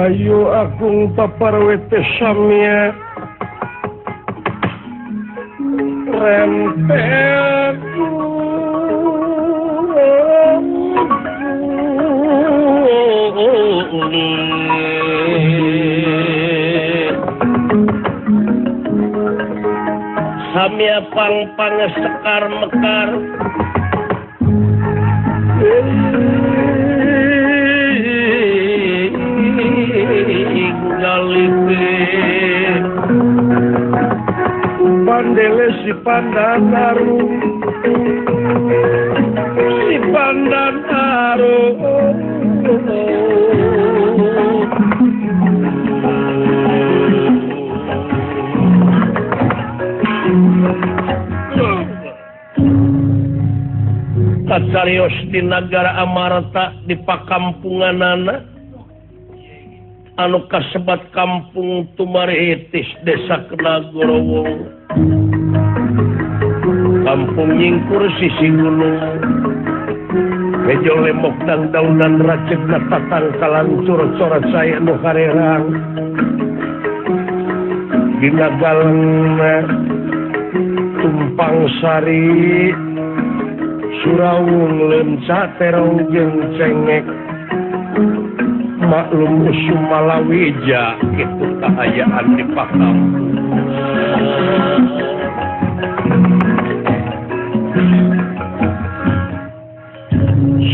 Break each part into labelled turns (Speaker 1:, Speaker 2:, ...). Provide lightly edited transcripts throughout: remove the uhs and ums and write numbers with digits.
Speaker 1: Ayo Agung paparwete samya rempet samya pang-pang sekar mekar Pandele si Pandanaru Kacarios di negara Amarta di pakampunganana anu kasebat kampung Tumaritis Desa Kenagorowong kampung nyingkur sisi gunung mejo lemok dan daunan racik tatang kalancur coret saya nu karerang dina galeng tumpang sari Surawung leunca terong jeung cengek maklum Sumalawija gitu kahayaan di Pakam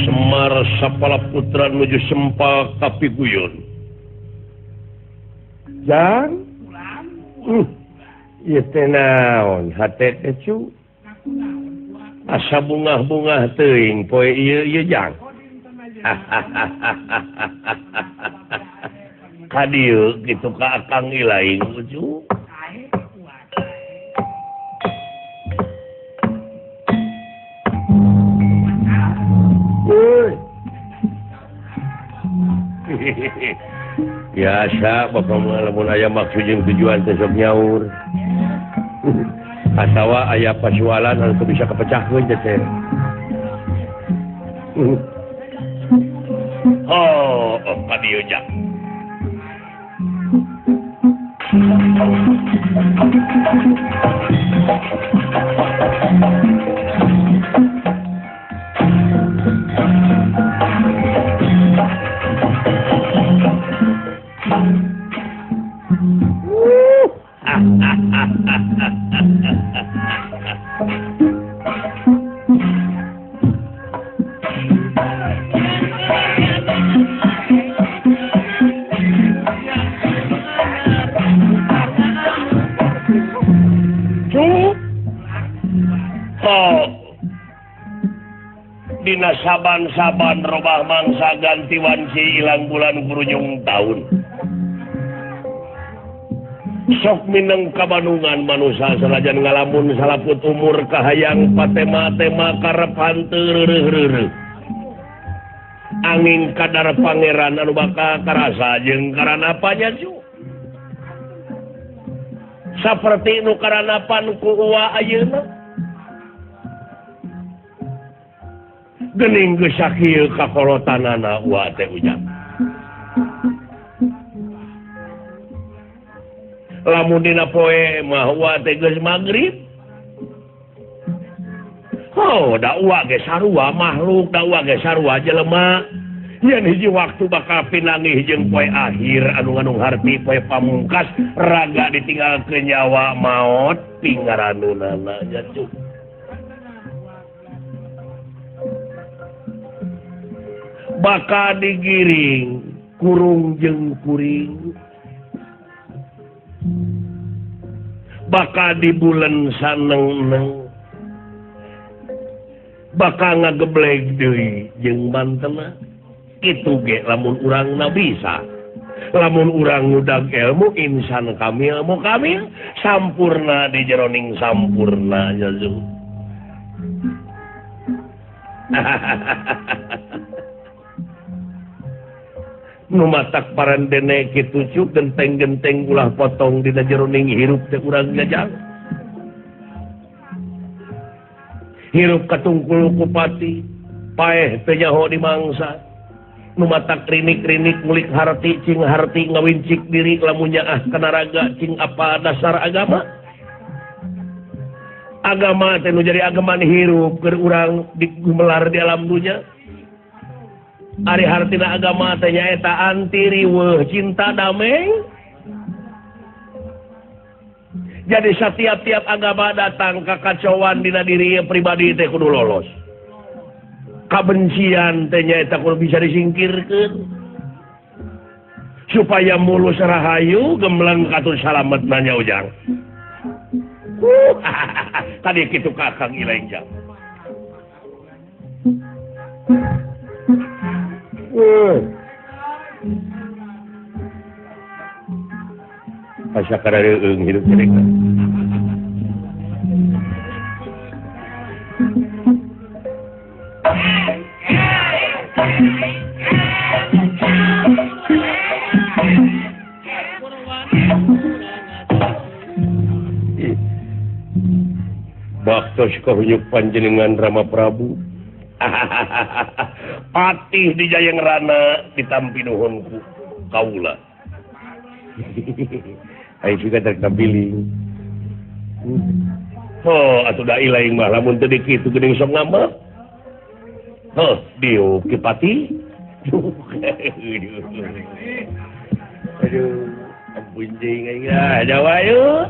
Speaker 1: Semar Sapala Putra nuju Sempal Kapiguyon Jang ieu teh naon hate teh cu asa bungah-bungah teuing poe ieu Jang kadieu gitu ka Akang Ilaing lucu biasa bapak lamun aya maksud jeung tujuan teh sok nyaur atawa aya pasualan anu bisa kepecahkeun teh oh kadieu Jang dina saban-saban robah mangsa ganti wanci ilang bulan berujung tahun sok mineng kabanungan manusia sanajan ngalamun salaput umur kahayang patema-tema karep hanteu angin kadar pangeran anu bakal karasa jeung karanapannya cu seperti nu karanapan ku uwa ayeuna gening geus sakieu kakolotanana uwa teh ujang lamun dina poe mah uwa teh geus magrib oh da uwa ge sarua makhluk da uwa ge sarua jelema yen hiji waktu bakal pinangih jeung poe akhir anu ngandung harti poe pamungkas raga ditinggalkeun nyawa maot pingaranunana nya cuk bakal digiring kurung jeung kuring bakal dibulen saneng-neng bakal ngageblek deui jeung mantena kitu ge lamun urangna bisa lamun urang ngudag ilmu insan kamil mu kamil sampurna di jeroning sampurna nya zu numatak parandene kitu cuk genteng-genteng ulah potong dina jeroning hirup teh urang jajang hirup katungkul kupati paeh teh nyaho di mangsa numatak rinik-rinik ngulik harti cing harti ngawincik diri lamun nyaah kana raga cing apa dasar agama agama teh nu jadi agaman hirup keur urang digemelar di alam dunya ari hartina agama teh nyaeta anti riweuh cinta damai jadi setiap-tiap agama datang kakacauan dina diri pribadi teh kudu lolos kabencian teh nyaeta kudu bisa disingkirkeun supaya mulus rahayu gembleng katur salamet nanya ujang tadi kitu kakang ilaing jang asa kareueung hidup cerita baktos kahunyuk panjenengan Rama Prabu patih di Jayeng Rana ditampi nuhunku kaula aing juga terkabiling oh atuh da ilaing mah lamun teu dikitu geuning sok ngambek oh diuk ki pati aduh ampun jeung aing Jawa yeuh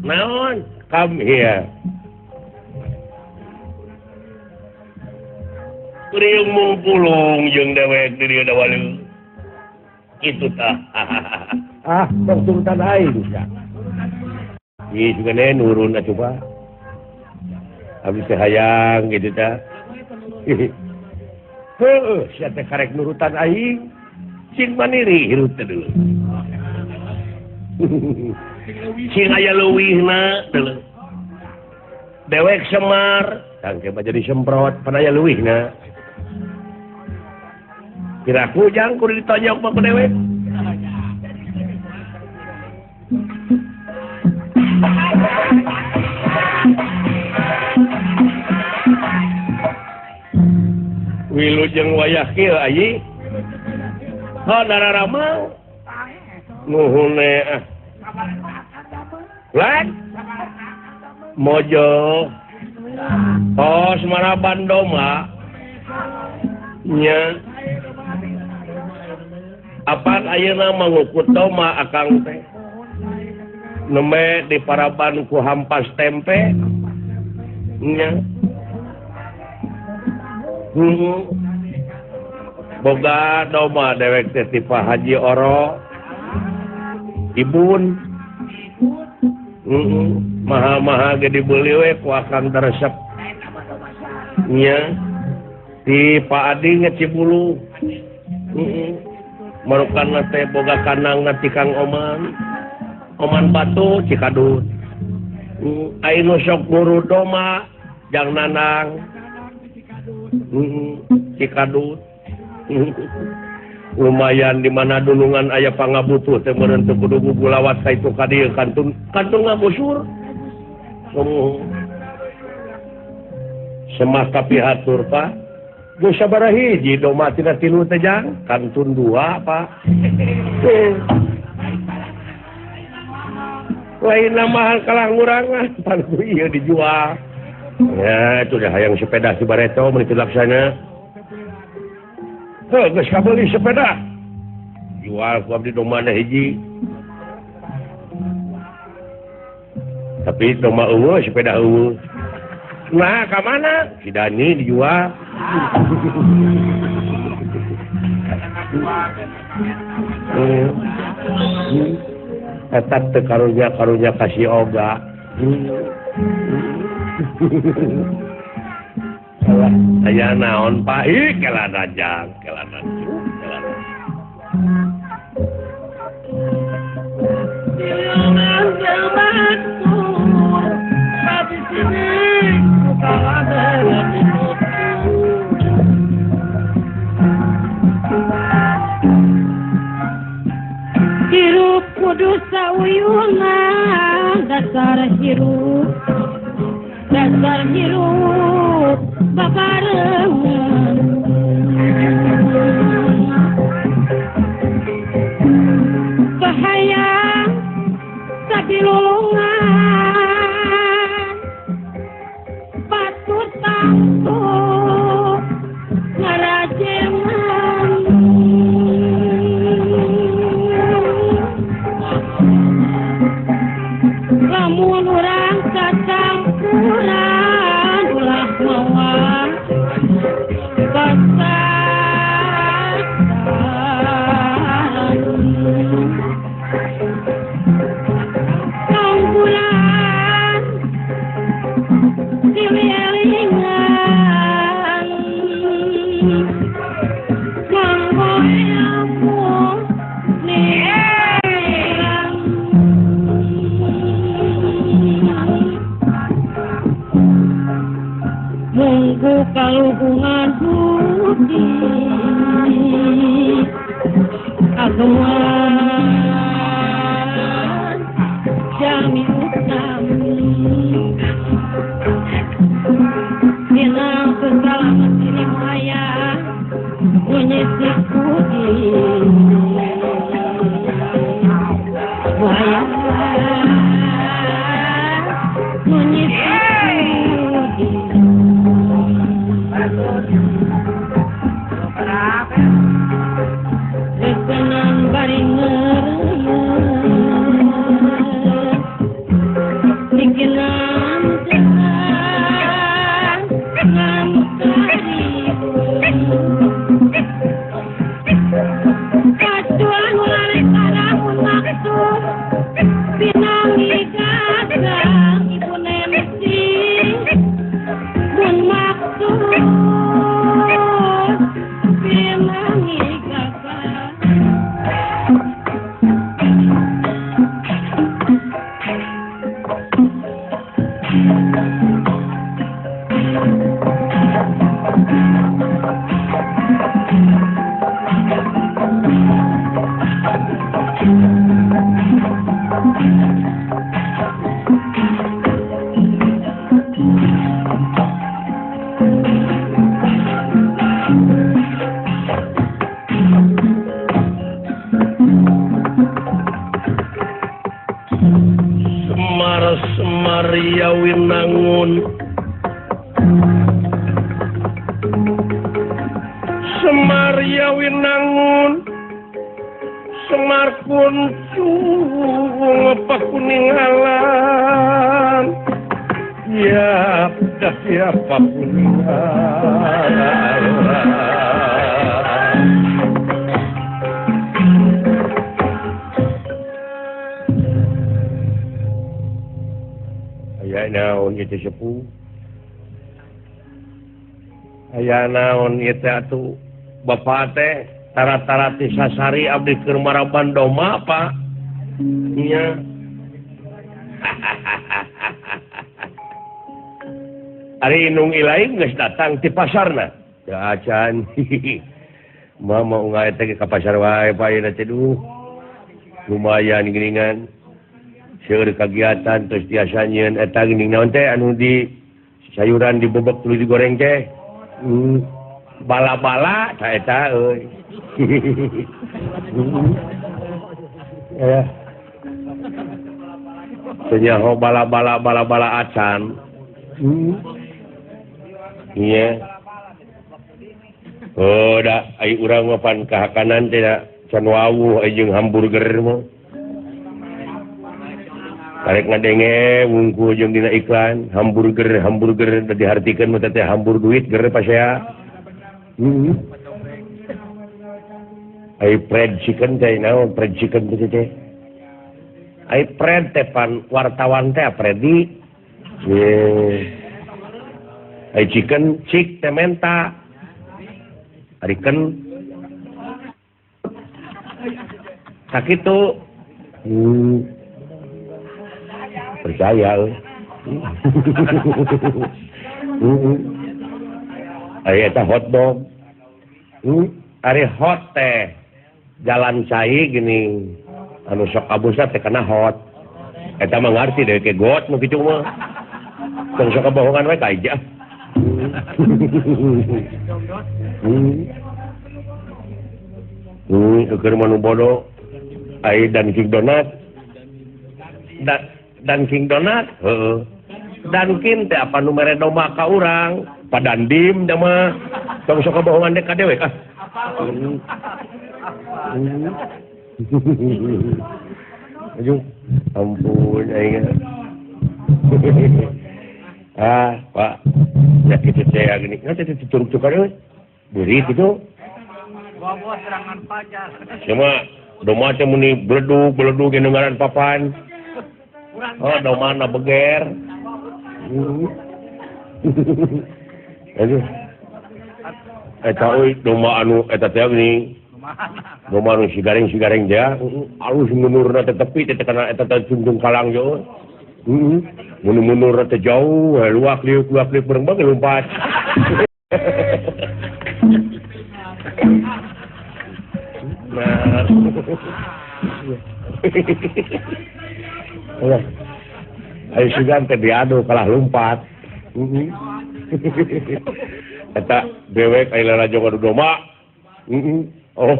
Speaker 1: naon come here Kuriung mungpulung jeung dewek di dieu dawalu. Kitu tah. Bang Sultan aing sia. Ieu juga ne nurun atuh Pak. Abis teh hayang gitu tah. Heuh, sia teh karek nurutan aing. Cing maniri hirut teh deuleu. Cing aya leuwihna deuleu. Dewek Semar, tangke mah jadi semprot pan aya leuwihna. Kira kujang kudu ditonyok mah ku dewek. Wilujeng wayah kieu ayi. Ha dararama. Nuhune ah. Lek. Mojo. Oh, semana bandoma. Nya. Apaan ayeuna mangukut doma akang teh. Neme di paraban ku hampas tempe. Nya. Boga doma dewek teh ti Pak Haji Oro. Ibun. Maha-maha ge dibeli we ku akang resep. Nya. di Pak Adi ngecibulu merukan teh boga kanang nanti Kang Oman Batu Cikadut ainu sok guru doma jang nanang Cikadut lumayan di mana dulungan aya pangabutuh teh meureun teu kudu gugulawat ka itu ka dieu kantun ngabusur semah kapihatur Pak geus sabaraha hiji doma tina 3 teh jang kantun 2 Pak lain mahal kalah ngurangan pangku ieu dijual ya itu dah hayang sepeda si Bareto mun itu laksana heuh geus kabeli sepeda jual ku abdi doma na hiji tapi doma eueuh sepeda eueuh nah ka mana si Dani dijual eta teu karunya kasih oga aya naon Pak ih kelana jang kelana
Speaker 2: hirup kudu sauyungan dasar hirup babarengan bahaya sabilulungan patut tangguh ngarajengan lamun urang kacampuran ulah mawang pasaran kampuran dililingan manggoyamu nirang munggu kaluhungan budi aguan jami utami dinang kesalaman diri maya menyisik budi maya menyisik budi rekenan baring ngereyeun bikinan jalan ngamukaribeun kacuan ulare karamun maksud pinanggi gagang ibu nensi mun maksud pinanggi gagang
Speaker 1: Semar Yawinangun Semar Yawinangun Semar kuncung pakuningalan ya dah siapa kuningalan aya naon itu sepuh aya naon ieu teh atuh bapak teh tara-tara ti sasari abdi keur maraban doma Pak iya ari inung ilaing geus datang ti pasarna ya acan mama ungah teh ka pasar wae Pak ieu teh duh lumayan geuningan seueur kagiatan terus tiasa nyieun eta geuning naon teh anu di sayuran dibebek tuluy digoreng teh bala-bala ta eta euy ya senyaho bala-bala acan iya oh da ai urang mah pan kahakanan teh da can wawuh jeung hamburger mah karek ngadenge wungkul jeung dina iklan hamburger da dihartikeun mah teh hambur duit ger pasea ai fried chicken teh naon fried chicken teh ai fried teh pan wartawan teh Fredi ai chicken cik teh menta arikeun sakitu percaya ari eta hotdog ari hot teh jalan cai gini anu sok abusa teh kana hot eta mah ngarti deui ke got nu kitu mah tong sok bohongan we ka ija keur manu bodoh ai Dunkin Donat Dunkin Donat heeh Dunkin teh apa nu mere domba ka urang padandim da mah tong sok bohongan dek ka dewe kah aduh ampun aing Pak ya kitu teh gini nanti tuturuk-tukar euy beurit kitu bawa serangan pajar cuma domba teh muni beledug ge ngaran papan oh domba na beger aduh eta euy domba anu eta teh gini domba anu sigareng teh alus munurna teh tepi teh kana eta teh cundung kalang yo munur teh jauh luak liuk bareng bae lompat nah ayo sugan teh diadu kalah lompat eta dewek aya lara jogo domba oh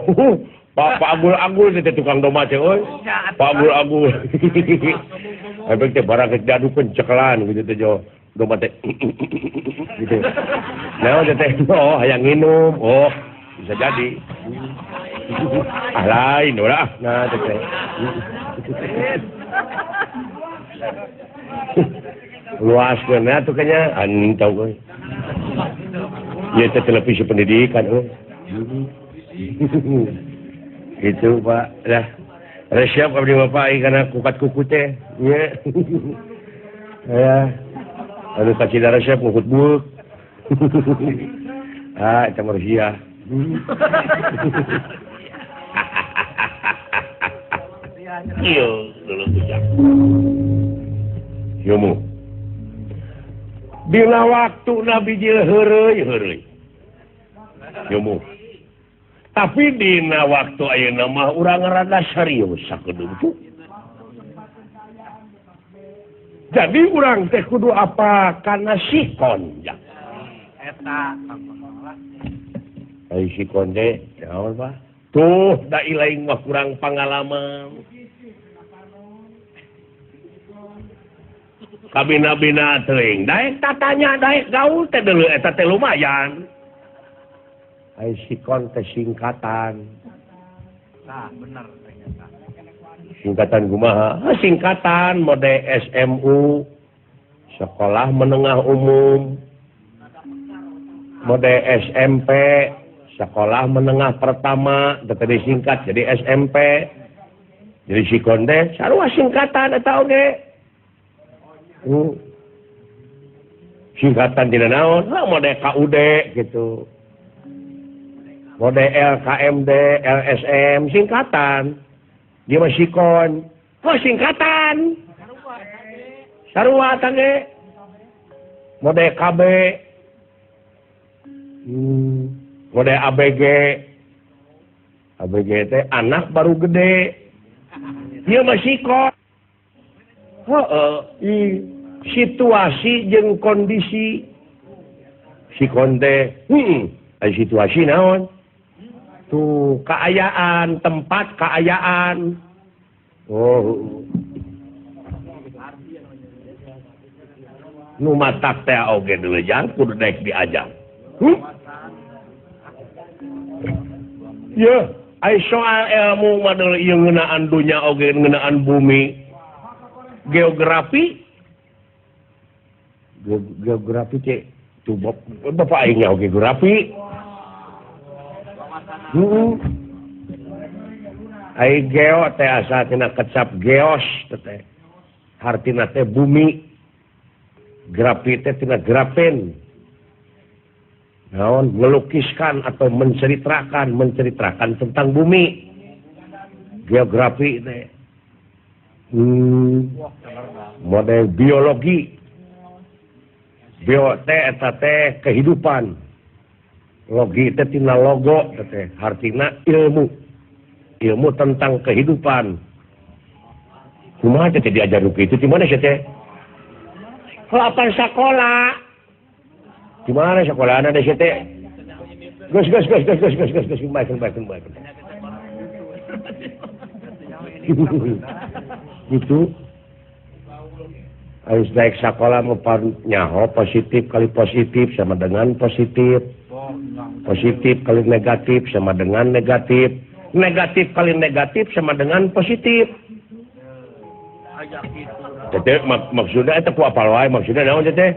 Speaker 1: Pak Agul teh tukang domba teh euy Pak Agul efek teh barang kejadukeun cekelan gitu teh jo domba teh gitu nah teh oh hayang nginum oh bisa jadi lain ulah nah teh luas bener tuh kayaknya antau euy ieu teh televisi pendidikan euy itu Pak lah siap abdi bapak karena kukat kuku teh nya ya anu kacidara siap ngukut buk eta mah sia iyo dulu tujak yo mu dina waktu Nabi Jil heureuy yo mu tapi dina waktu ayeuna mah urang rada serius sakedeung tuh. Jadi urang teh kudu apa kana sikon ya. Eta ai sikon teh naon Pak? Tuh da ilaing mah kurang pangalaman. Kabina-bina teuing daek tatanya daek gaul teh deuleu eta teh lumayan. Ai sikon teh singkatan. Nah, bener ternyata. Singkatan kumaha? Singkatan mode SMU. Sekolah Menengah Umum. Mode SMP. Sekolah Menengah Pertama. Teu disingkat jadi SMP. Jadi sikon teh sarua singkatan eta oge. singkatan dina naon mode KUD gitu mode LKMD LSM singkatan dia mah sikon singkatan sarua tage mode KB mode ABG teh anak baru gede dia mah sikon situasi jeung kondisi sikon teh situasi naon tuh keayaan tempat keayaan nu matak teh oge deui jang kudu daek diajak ya ai soal ilmu mah deui ieu ngeunaan dunya oge ngeunaan bumi geografi cek tuh bapak aing oge geografi ai geo teh asa tina kecap geos teh hartina teh bumi grafi teh tina grafen naon melukiskan atau menceritakan tentang bumi geografi teh model biologi bio teh eta teh kehidupan logi teh tina logo teh artina ilmu tentang kehidupan kumaha teh diajar kitu di mana teh lapan sekolah di mana sekolahna teh teh gus itu harus naik sekolah nyaho positif kali positif sama dengan positif kali negatif sama dengan negatif kali negatif sama dengan positif jadi maksudnya itu apa wae maksudnya naon teh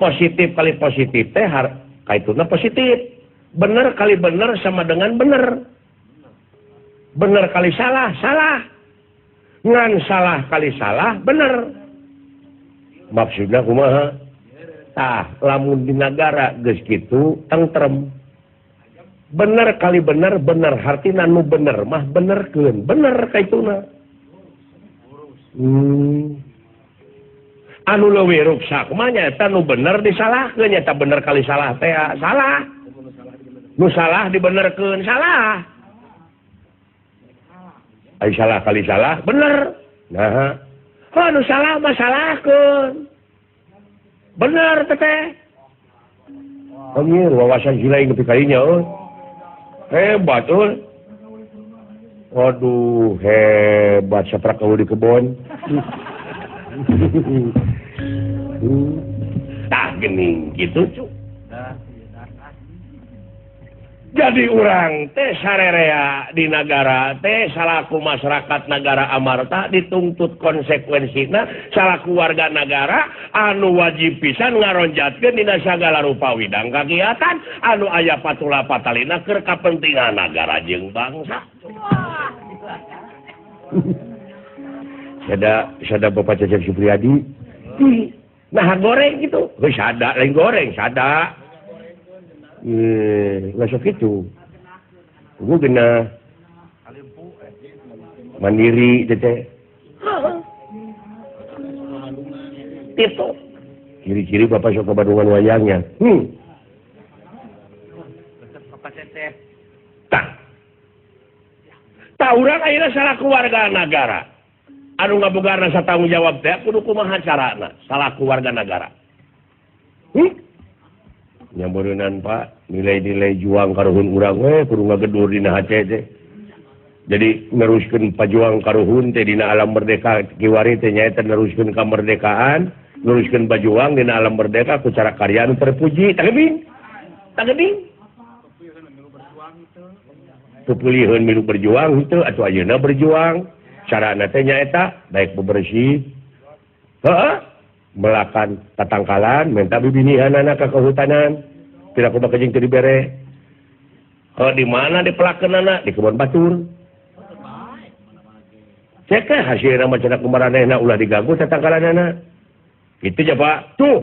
Speaker 1: positif kali positif teh kaituna positif bener kali bener sama dengan bener kali salah ngan salah kali salah bener maksudnya kumaha lamun di negara geus kitu tentrem bener kali bener hartina nu bener mah benerkeun bener kaituna anu leuwih ruksak mah nyaeta nu bener disalahkeun nyaeta bener kali salah teh salah nu salah dibenerkeun salah ai salah kali salah bener nah nu salah mah salahkeun bener teh anjir wawasan gila yang nepi kalinya hebat waduh hebat saprak eueuh di kebon tah geuning kitu cu jadi urang teh sarerea di negara teh salaku masyarakat negara amarta dituntut konsekuensina salaku warga negara anu wajib pisan ngaronjatkeun dina sagala rupa widang kagiatan anu aya patula patalina keur kapentingan negara jeung bangsa. Sada Bapak Cecep Supriyadi. Nah goreng gitu. Geus sada lain goreng sada. Nggak sok itu gue kena mandiri tete itu ciri-ciri bapak sok ke Bandungan wayangnya tak urang akhirnya salah keluarga negara anu ngabogaan rasa tanggung jawab teh kudu kumaha carana salah keluarga negara nyambeureunan Pak nilai-nilai juang karuhun urang kudu ngagedur dina hate teh jadi neruskeun pajuang karuhun teh dina alam merdeka kiwari teh nyaeta neruskeun kamerdekaan neruskeun pajuang dina alam merdeka ku cara karya anu terpuji tageding tupulieun milu berjuang itu atuh ayeuna berjuang carana teh nyaeta daek bebersih melakukan tatangkalan minta bibinihanana ka kehutanan tidak kumaha kejeng teu dibere di mana dipelakeunana di kebon batur cek hasilna mah cenah kumaranehna ulah diganggu tatangkalanana itu aja Pak tuh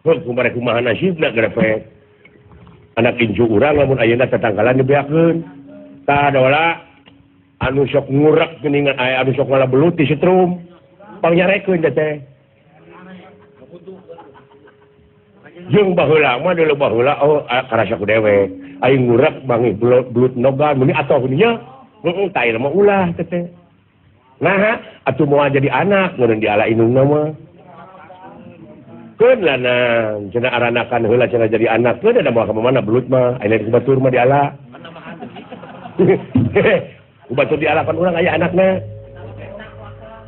Speaker 1: kumaha kumaha nasibna grepek anak incu urang lamun ayeuna tetanggalan dibeakeun tah dola anu sok ngurak geuningan anu sok ngalabelut di setrum pangyarekeun teh jeung baheula mah deuleu baheula karasa ku dewe aing ngurak bangi belut nogan meni atoh nya tah ieu mah ulah teh nah atuh moal jadi anak mun diala indungna mah keun lanang cenah aranakan heula cenah jadi anak keun ada moal ka mana belut mah aya di batur mah diala batur dialakan urang aya anakna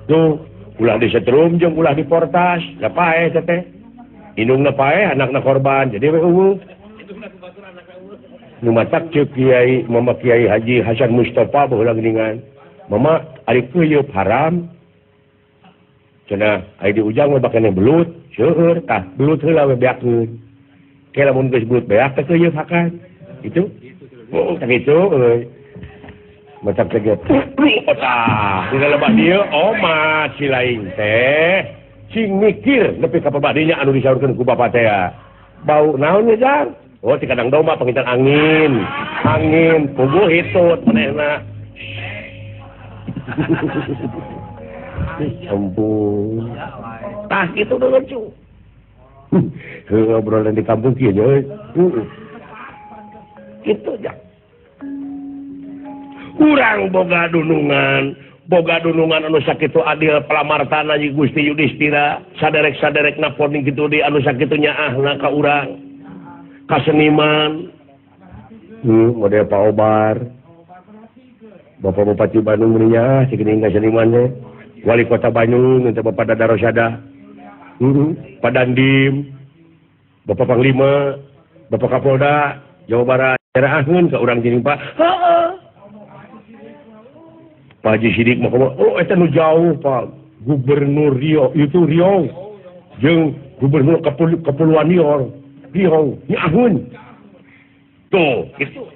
Speaker 1: tuh ulah di setrum jeung ulah di portas da pae teh indungna pae anakna korban jadi we eueuh nu matak ceuk Kiai Mama Kiai Haji Hasan Mustafa baheula geuningan mama ari keuyeub haram cenah aya di ujang we bakene belut seueur tah belut heula we beakeun ke lamun geus belut beak teh keuyeub hakan itu tah kitu euy matak teget tah dina lebah dieu omat si lain teh cing mikir nepi ka pabadinya anu disaurkeun ku bapa teh bau naon nya jang oh ti kadang domba pangitan angin puguh hitut manehna ampun tah kitu dulu cu obrolan di kampung kieu euy kitu jang urang boga dunungan anu sakitu adil palamartana ji Gusti Yudhistira saderek-saderekna poni kitu di anu sakitu nyaahna ka urang ka seniman model Pak Obar Bapak Bupati Bandung nya sigeuning ka seniman teh Wali Kota Bandung teh Bapak Dada Rosada Pak Dandim Bapak Panglima Bapak Kapolda Jawa Barat nyeraahkeun ka urang jeung Pak Pak Haji Sidik mah eta nu jauh Pak Gubernur Riau itu Riau jeung Gubernur Kepulauan Riau nyaahkeun tuh gitu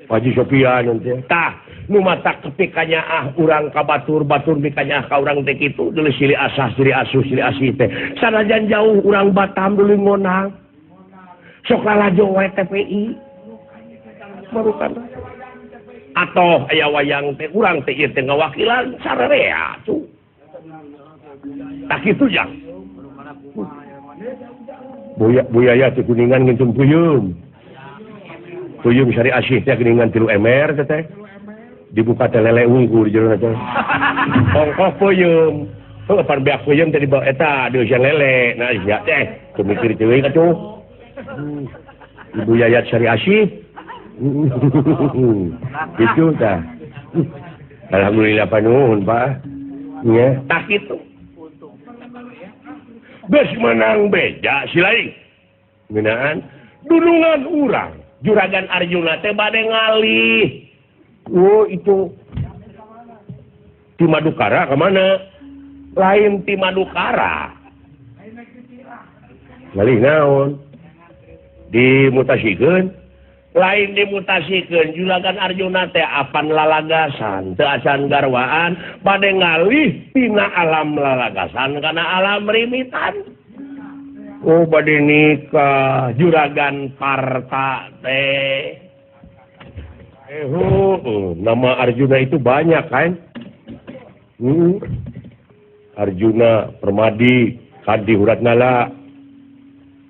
Speaker 1: Pak Haji Sofian teh tah nu matak ketika nyaah urang ka batur ketika nyaah ka urang teh kitu deuleu silih asah silih asuh silih asih teh sanajan jauh urang Batam deuleu ngonang sok lalajo wae TPI marukan atau aya wayang teh urang teh ieu teh ngawakilan sararea tuh tak kitu jang Buyaya teh kuningan ngintung puyum sari asih teh geuningan 3 emer teh dibuka teh lele unggul di jero teh ongkos puyum pan beak puyum teh dibawa eta deus lele nah sia teh teu mikir teuing atuh Ibu Yayat Sari Asih itu dah alhamdulillah panuhun Pak nya tak itu geus menang beja si lain ngeunaan dunungan urang Juragan Arjuna teh bade ngalih oh itu ti Madukara ke mana lain ti Madukara ngalih naon dimutasikeun lain dimutasikan Juragan Arjuna teh apan lalagasan teu acan garwaan bade ngalih tina alam lalagasan kana alam rimitan oh bade nikah Juragan Parta teh nama Arjuna itu banyak kan Arjuna Permadi Kadi Huratnala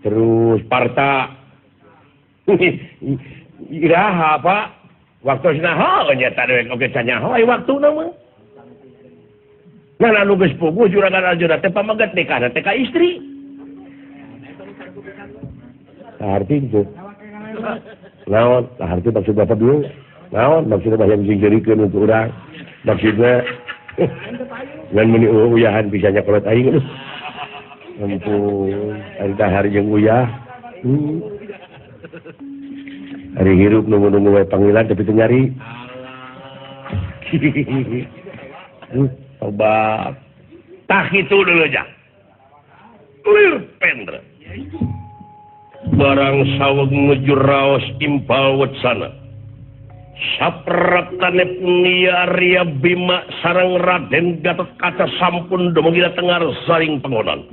Speaker 1: terus Parta iraha Pak waktu sinaha nyata dewe oge canyaho ai waktuna mah nah anu geus puguh Juragan Arjuna teh pamaget nikahna teh ka istri arti itu naon arti maksud Bapak dulu naon maksudna bahasa dijadikeun untuk urang maksudna ngan meni uyahan bisa nyakolot aing ampun ari dahar jeung uyah hari hirup nunggu-nunggu wae panggilan tapi teu nyari obat tah kitu deuleu ja lir pendre barang saweg ngejur raos impal wetsana Sapratanepnia Bima sareng Raden Gatotkaca sampun dumugi tengar saring panggonan.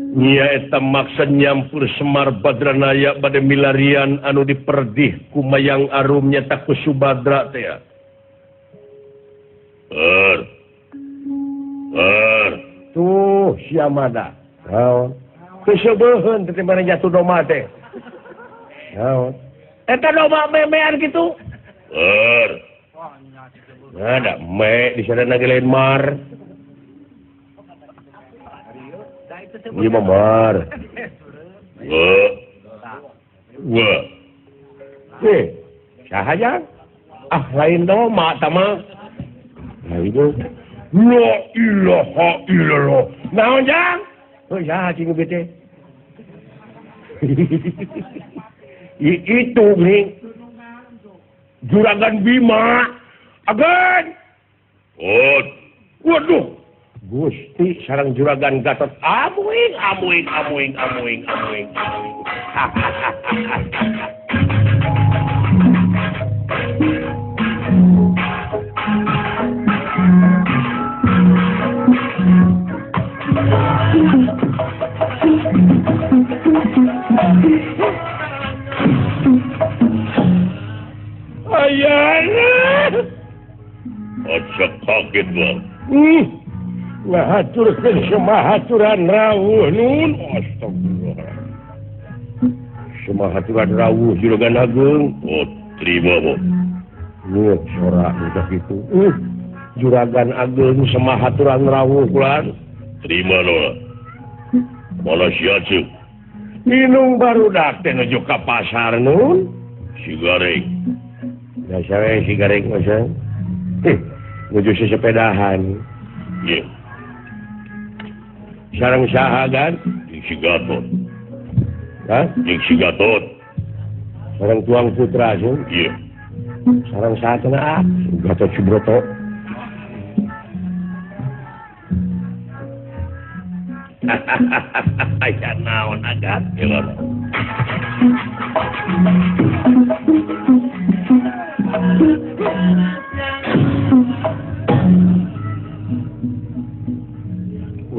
Speaker 1: Nyaeta maksa nyampur Semar Badranaya bade milarian anu diperdih kumayang arum nyata ku Subadra teh. Tuh siamada. Naon? Kesebeuheun teh mana jatuh domba teh. Naon? Eta domba memean kitu. Ada me di sana lagi lain mar. Iya mar. Wah. Sahaja. Lain doma tama. Nah itu. La ilaha illallah. Naon jang? Oh ya cing bete. Itu nih. Juragan Bima. Agan. Waduh. Gusti sareng Juragan Gatot amuing. Ayana. Aja kaget bang. Ngahaturkeun semahaturan rawuh nun. Astagfirullah. Semahaturan rawuh Juragan Agung. Oh, terima, Bu. Nih, sorak udah gitu. Juragan Agung semahaturan rawuh kulan. Terima loh. Malah siacuk. Minum baru dak teh nuju ka pasar nun. Sigareng. Ya saya sigareng masa. Nuju sepedahan. Iya. Sarang saha kan? Jeung si Gatot. Hah? Jeung si Gatot. Sarang Tuang Putra sih. Iya. Sarang saha cenah? Gatot Subroto. Aya naon agat? Iya.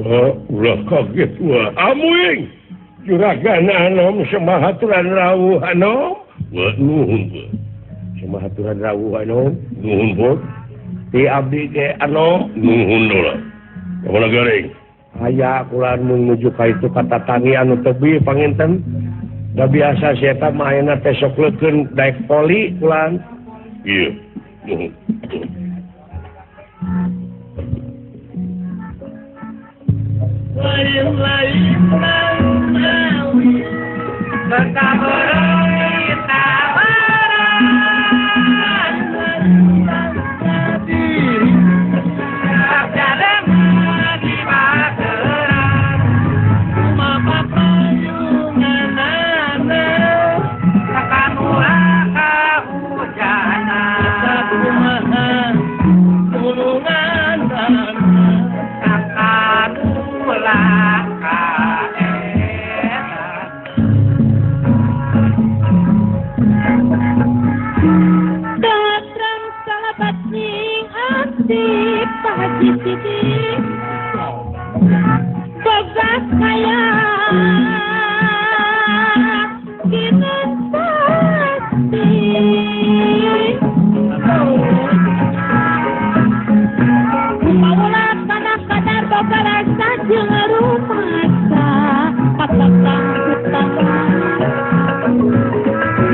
Speaker 1: Wah, ulah kaget wah. Amuing. Juragan anom semahaturan rawuh anom. Wah, nuhun wah. Semahaturan rawuh anom. Nuhun wah. Ti abdi ge anom. Nuhun lah. Kamana garing? Aya kulan menuju ka itu kata tangi anu tebi panginten. Da biasa sia eta mah ayeuna teh sok leukeun daek poli kulan. Iya. Nuhun. Lain-lain nawi berkabaran tabaran jadi kadang di bageran rumah papayungan ana akan uraka hujanan sakumaha tulungan akan Datrang sahabat ning aktif pagi sidik Bogas kaya kita pasti Maulah kadang-kadang bogalan saja rumasa Patang utama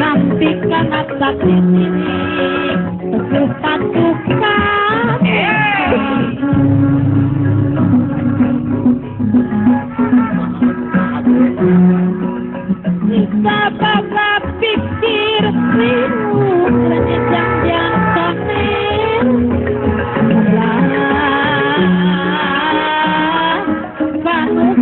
Speaker 1: Nampikan atas ini Suka-suka Bisa baga pikir Rimu Renjang-jang kamen Banuk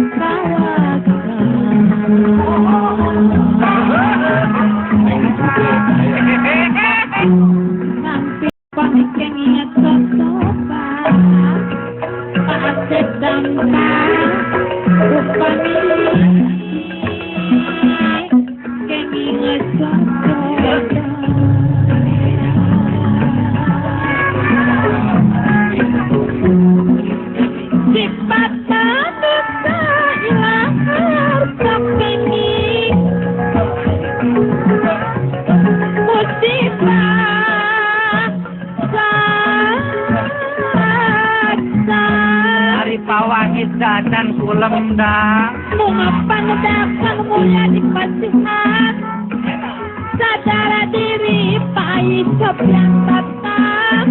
Speaker 1: Nanti pangkeng ingat sosoba Paset dampa Upami Keng ingat sosoba
Speaker 3: dan kulemda
Speaker 2: pandakan mulia di pasihan sadara diri pahit yang datang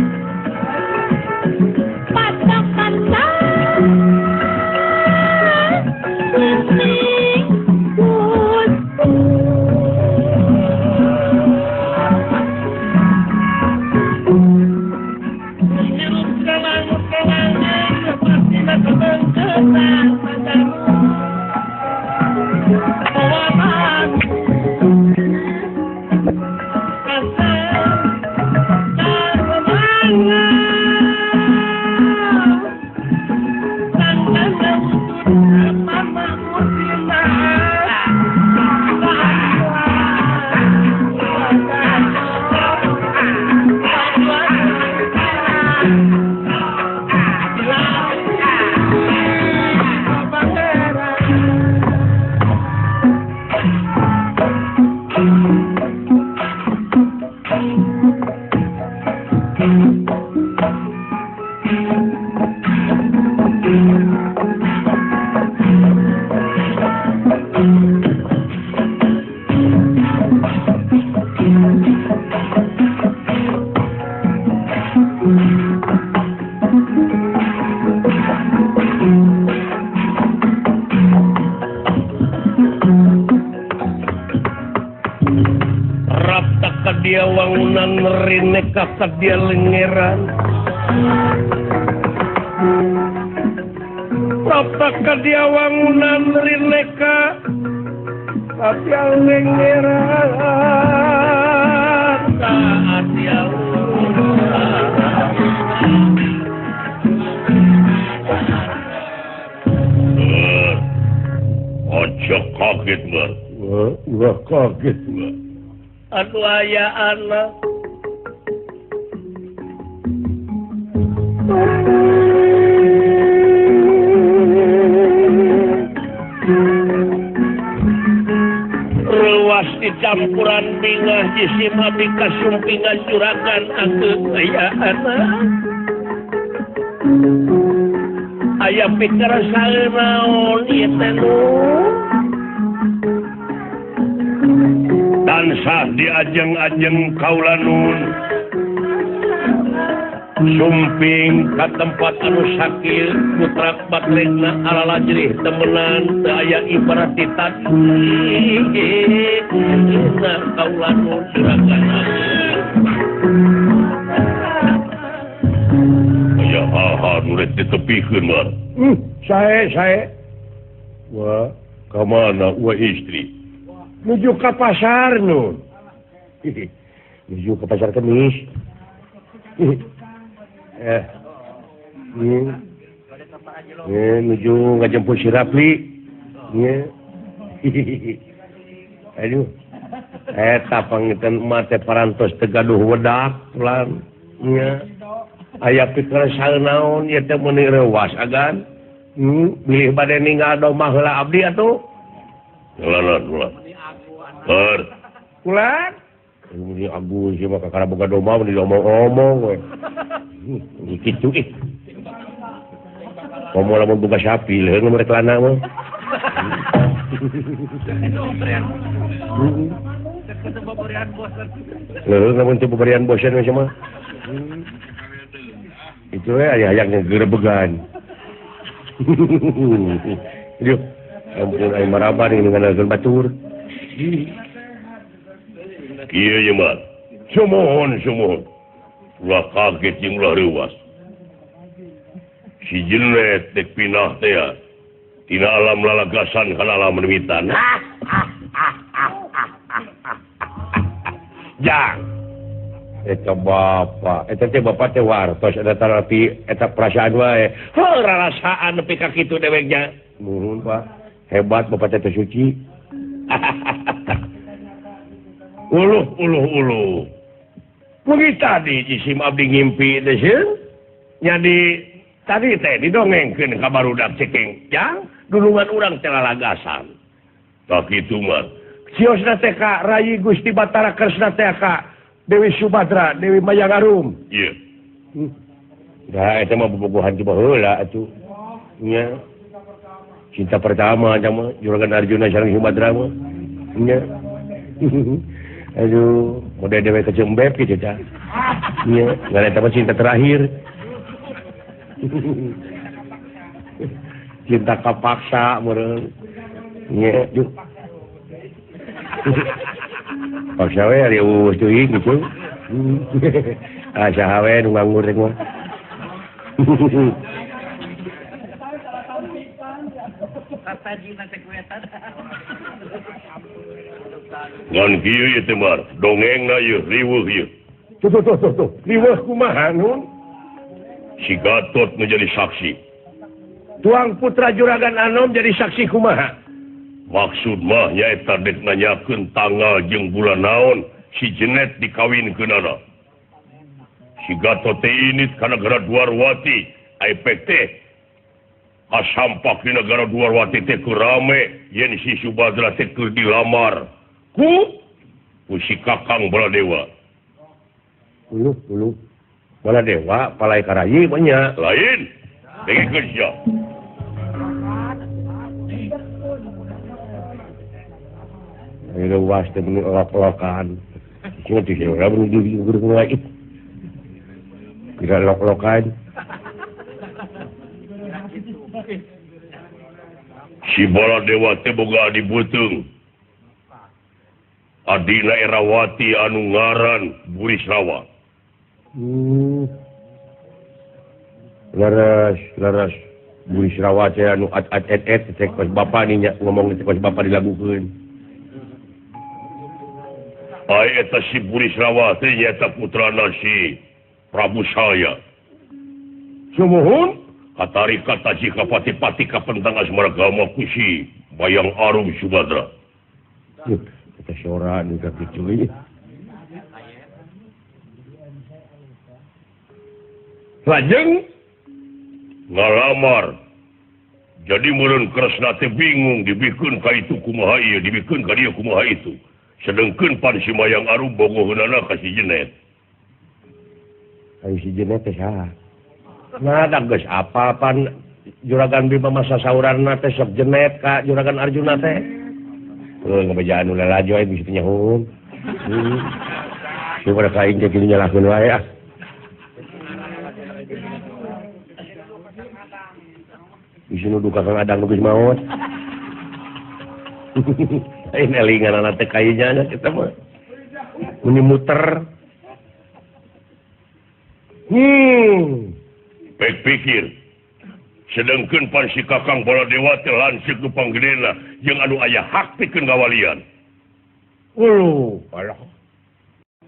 Speaker 2: padakan kuning
Speaker 1: dia wangunan rene kakak dia lengeran rapaka dia wangunan rene kakak dia lengeran saat dia ojo kaget mbak udah kaget mbak aduh ayah anak ruas dicampuran bingah jisim abdi kasumpingan juragan aku ayah anak ayah pikir saya naon ieu teh tansah di ajeng-ajeng kaulanun sumping ka tempat anu sakil putrak batrena alala jerih temenan teu aya ibarat tadi na kaulanun juragan ya ha nuret ditepikeun mah sae wah ka mana wah istri menuju ke pasar nu menuju ke pasar Kemis menuju ngajemput si Rapli aduh pangitan mate parantos tegaduh wedak pulang aya pikir saeunaon ieu teh meuni rewas agan bilih bade ninggal domah heula abdi atuh ulah Kulan? Ini Agus sih mah kakara boga domba meni omong-omong we. Kitu Ngomong lamun boga sapi leuh nomor celana mah. Leuh namun teu babarian bosan we mah. Itu we aya-aya gerebegan. Yuk, ampun ai maraba nih nganalkeun batur. Iya ya mat, semohon. Ulah kaget jeung ulah reuwas. Si Jenet tek pinah teh tina alam lalagasan kana alam mimitan. Jang. Eta bapak teh wartos eta tarapi eta perasaan wae. Heuh rarasaan nepi ka kitu deweknya. Nuhun Pak. Hebat bapak teh suci. Uluh. Mugi tadi jisim abdi ngimpi teh sieun. Jadi tadi teh didongengkeun ka barudak cekeng jang dulungan urang teh lalagasan. Tak kitu mah. Siosna teh ka Rayi Gusti Batara Kresna teh ka Dewi Subadra, Dewi Mayagarum. Iya. Dah eta mah bobogohan coba heula atuh. Nya. cinta pertama sama Juragan Arjuna sareng Himadra mah. Nya. Aduh, model dewe kecembep gitu cah. Nya, ngareta mah cinta terakhir. Cinta kapaksa meureun. Nya, yuk. Paksa we ari uus teuing gitu. Saha we nu nganggur rek mah. Ngan kieu ieu teh Mar, dongengna ieu riweuh ieu. Tuh, riweuh kumaha nun? Si Gatot menjadi saksi. Tuang putra Juragan Anom jadi saksi kumaha? Maksud mah nyaeta dek nanyakeun tanggal jeung bulan naon si Jenet dikawinkeunana. Si Gatot teh init ka nagara Dwarwati, aipek teh asampak di negara Dwarwati teh keur rame yen si Subadra teh keur dilamar ku si Kakang Baladewa. Uluh. Baladewa palai karayi banyak. Lain. Dengekeun sia. Ayo was teh bener lok-lokan. Cuma di sana bener lagi. Kira lok-lokan. Si Baladewa teh boga adi beuteung. Adina Erawati anu ngaran Burisrawa. Laras Burisrawa teh anu et cek pas bapa nih ngomong cek pas bapa dilagukeun. Ai eta si Burisrawa teh nyaeta putrana si Prabu Salya. Sumuhun katari kata si kapati-pati kapentang Asmaragama ku si Bayang Arum Subadra. Kita syora ni kaki cuy. Lajeng ngalamar. Jadi meureun Kresna teh bingung dibikeun ka itu kumaha ieu, dibikeun ka dieu kumaha itu. Sedengkeun pan si Mayang Arum bogoheunana ka si Jenet. Ai si Jenet teh saha? Nah, da geus apa-apan Juragan Bima masa sauranna teh sok Jenet ka Juragan Arjuna teh. Ngebejaan ulah laju aja bisa nyahun. Coba kain kayak gini nyalakan wae ah. Bisa nuduh kakang adang lebih maut. Ini elingan anak teh kayaknya kita mah. Muni muter. Baik pikir. Sedengkeun pan si Kakang Baladewa teh lansik nu panggedena jeung anu aya hak pikeun gawalian. Alah.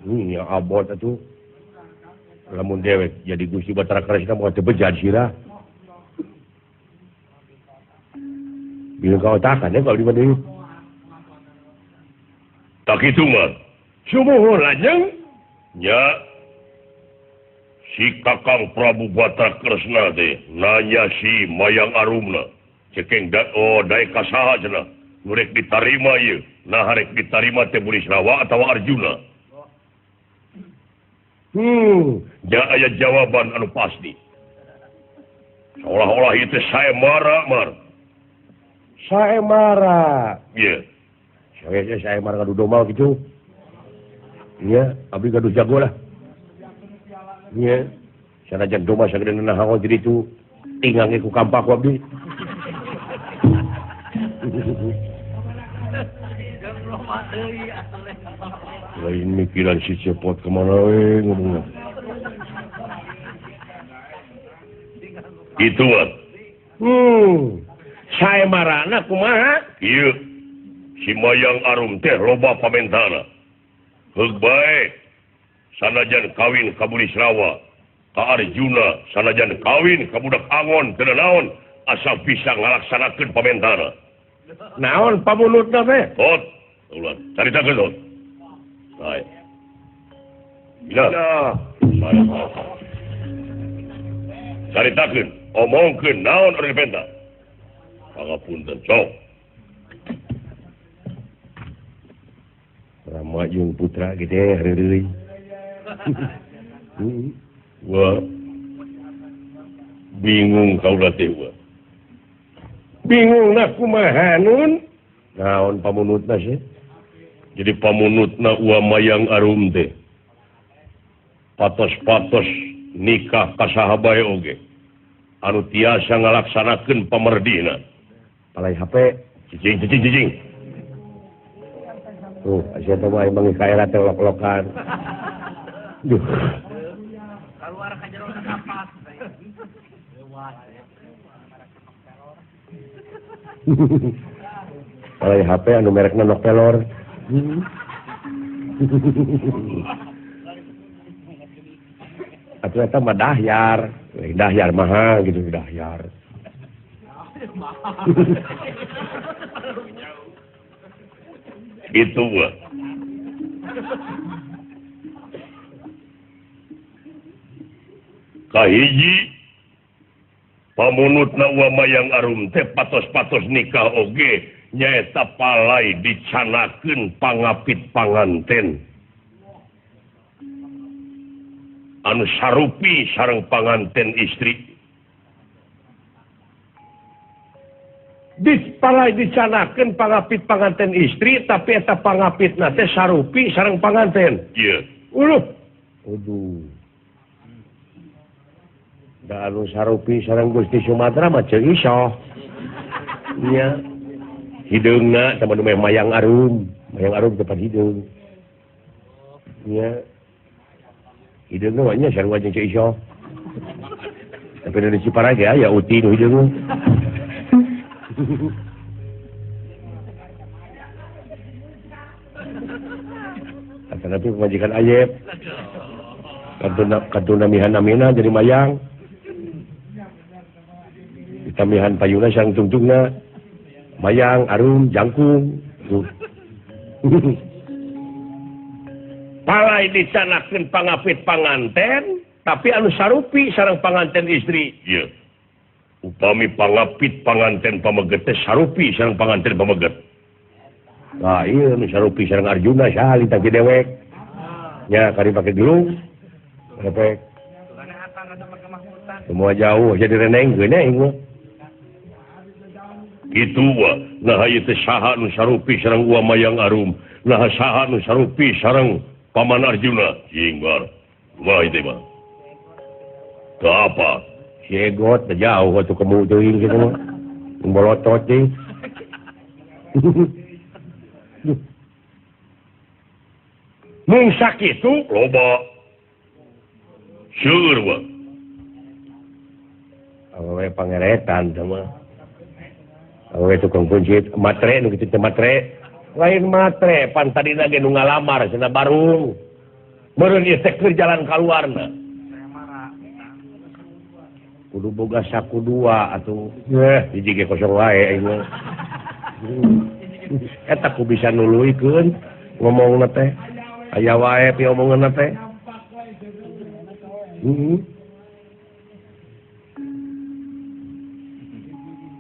Speaker 1: Ini abot atuh. Lamun dewek jadi Gusti Batara Kresna moal teu bejad sirah. Bila kau takan ya kalau di mana ini. Tak itu mah. Sumuhun lajeng. Ya. Si Kakang Prabu Batara Kresna teh nanya si Mayang Arumna. Cekeng dae kasaha cenah. Nu rek ditarima ieu. Nah rek ditarima teh Burisrawa atawa Arjuna. Da aya jawaban anu pasti. Seolah-olah itu saya marah. Saya marah. Iya. Saya marah gaduh domba gitu. Iya, abdi gaduh jago lah. Iya. Sanajan domba sagede nahaon jadi itu tingangnya ku kampak abdi. Lain mikiran si Cepot kemana ngomongnya. Itu kan. Saya marana kumaha? Iya. Si Mayang Arum teh loba pamentana. Heug bae. Sanajan kawin ka Burisrawa, ka Arjuna sanajan kawin ka budak Angon teu naon asal bisa ngalaksanakeun pamentana. Naon pamulutna teh? Hot, ulah caritakeun hot. Baik. Bila? Caritakeun, omongkeun naon anu dipenta. Pangapunten, sok. Rama jeung putra gede heureui. Wah, bingung kau latih wah. bingung kumahanun naon pamunutna sih jadi pamunutna mayang arum teh patos-patos nikah kasaha bae oge anu tiasa ngalaksanakeun pamerdina palai HP cicing asia teh mah emang kaera teh lok-lokan duh
Speaker 3: keluar ka jero kapas
Speaker 1: palai HP anu merekna Nokelor atuh eta mah dahyar mahal gitu dahyar itu gua kahiji pamunutna mayang arum teh patos-patos nikah oge nyaeta palai dicanakeun pangapit panganten anu sarupi sareng panganten istri palai dicanakeun pangapit panganten istri tapi eta pangapitna teh sarupi sareng panganten ieu Aduh da anu sarupi sareng Gusti Sumatera mah ceuk iso nya hideungna sama nu mayang arum tepat hideung nya hideungna mah nya sarua jeung ceuk iso tapi nu di Ciparaga ya uti nu hideung tapi pemajikan Ayep kaduna mihan-namina jadi mayang tamihan payuna sang tungtungna mayang arum jangkung palai dicanakeun pangapit panganten tapi anu sarupi sareng panganten istri ieu upami pangapit panganten pameget teh sarupi sareng panganten pameget nah ieu anu sarupi sareng Arjuna saha lintang ki dewek nya kari pake gelung lepek semua jauh jadi reneng geuneng mah itu nah ieu teh saha nu sarupi sareng mayang arum nah saha nu sarupi sareng paman Arjuna jinggar wah itu mah teu apa siegot teh jauh atuh kemu teuing kitu mah bolotot teh mung sakitu loba seueur wa awewe pangeretan teh mah awewe tukang kunci matre nu kitu teh matre lain matre pan tadina ge nu ngalamar cenah barung meureun ieu teh keur jalan kaluarna kudu boga saku dua atuh hiji ge kosong wae aing mah eta ku bisa nuluykeun ngomongna teh aya wae pi omonganna teh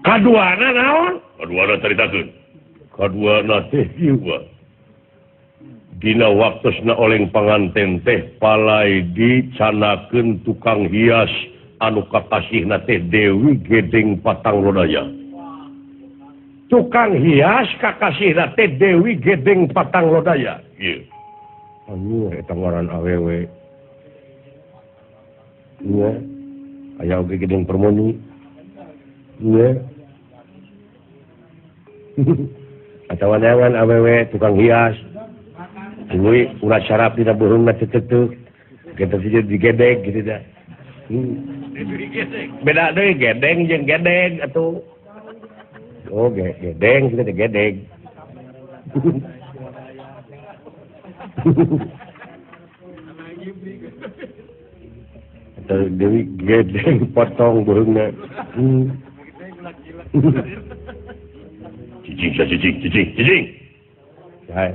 Speaker 1: kaduana naon kaduana caritakeun kaduana teh ieu dina waktosna oleng panganten teh palai dicanakeun tukang hias anu kakasihna teh Dewi Gedeng Patang Lodaya tukang hias kakasihna teh Dewi Gedeng Patang Lodaya ieu anu eta ngaran awewe iya aya oge Gedeng Permoni iya atawa neangan awewe tukang hias Uwi ulah syarap dina burungna teu-teu kita sih digedeg gitu dah beda deui gedeng jeung gedeg atuh oh gedeng kita teh gedeg atau deui gedeng potong burungna cicing hai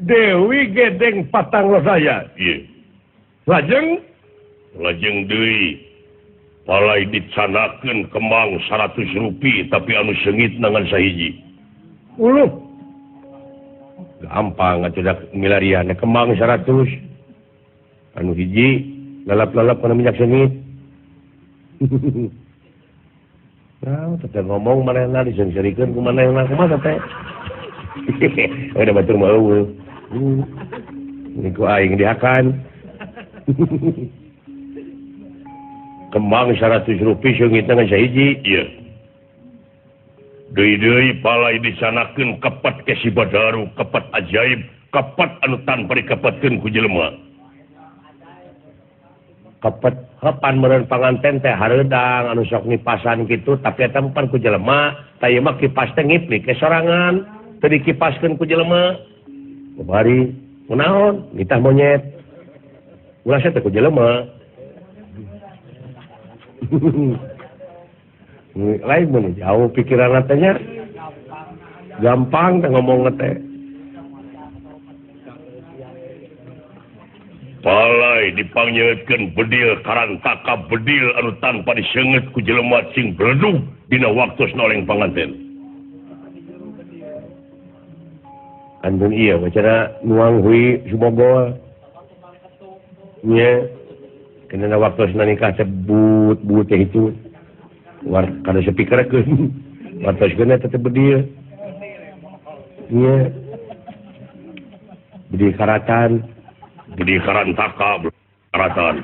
Speaker 1: Dewi Gedeng Patang Lodaya ieu lajeng deui palai dicanakeun kemang 100 rupiah tapi anu seungit nangan sahiji uluh gampang atuh milarian kemang 100 anu hiji lalap-lalap kana minyak seungit Nah, teteh ngomong manehna disengserikeun ku manehna kumaha teh. Udah batur mah eueuh. Niku aing diakan. Kembang 100 rupiah seungit dengan sahiji. Iya. Deui-deui palai disanakeun kepet ke si Badaru, kepet ajaib, kepet anu tanpa dikepetkeun ku jelema. Kepet hepan meureun panganten teh hareudang anu sok nipasan kitu tapi eta mpan ku jelema tah ieu mah kipas teh ngiplik ke sorangan teu dikipaskeun ku jelema bari kunaon nitah monyet ulah teh ku jelema lain mun jauh pikiran teh nya gampang teh ngomong teh palai dipangyeutkeun bedil karantaka bedil anu tanpa diseungeut ku jelema sing bledug dina waktos noleng panganten. Andun iya bacara nuang hui sumogol. Nya kenana waktosna nikah sebut teh itu. War kada sepikerekeun. Waktosna teh bedil. Nya. Bedil karatan jadi karantaka karatan.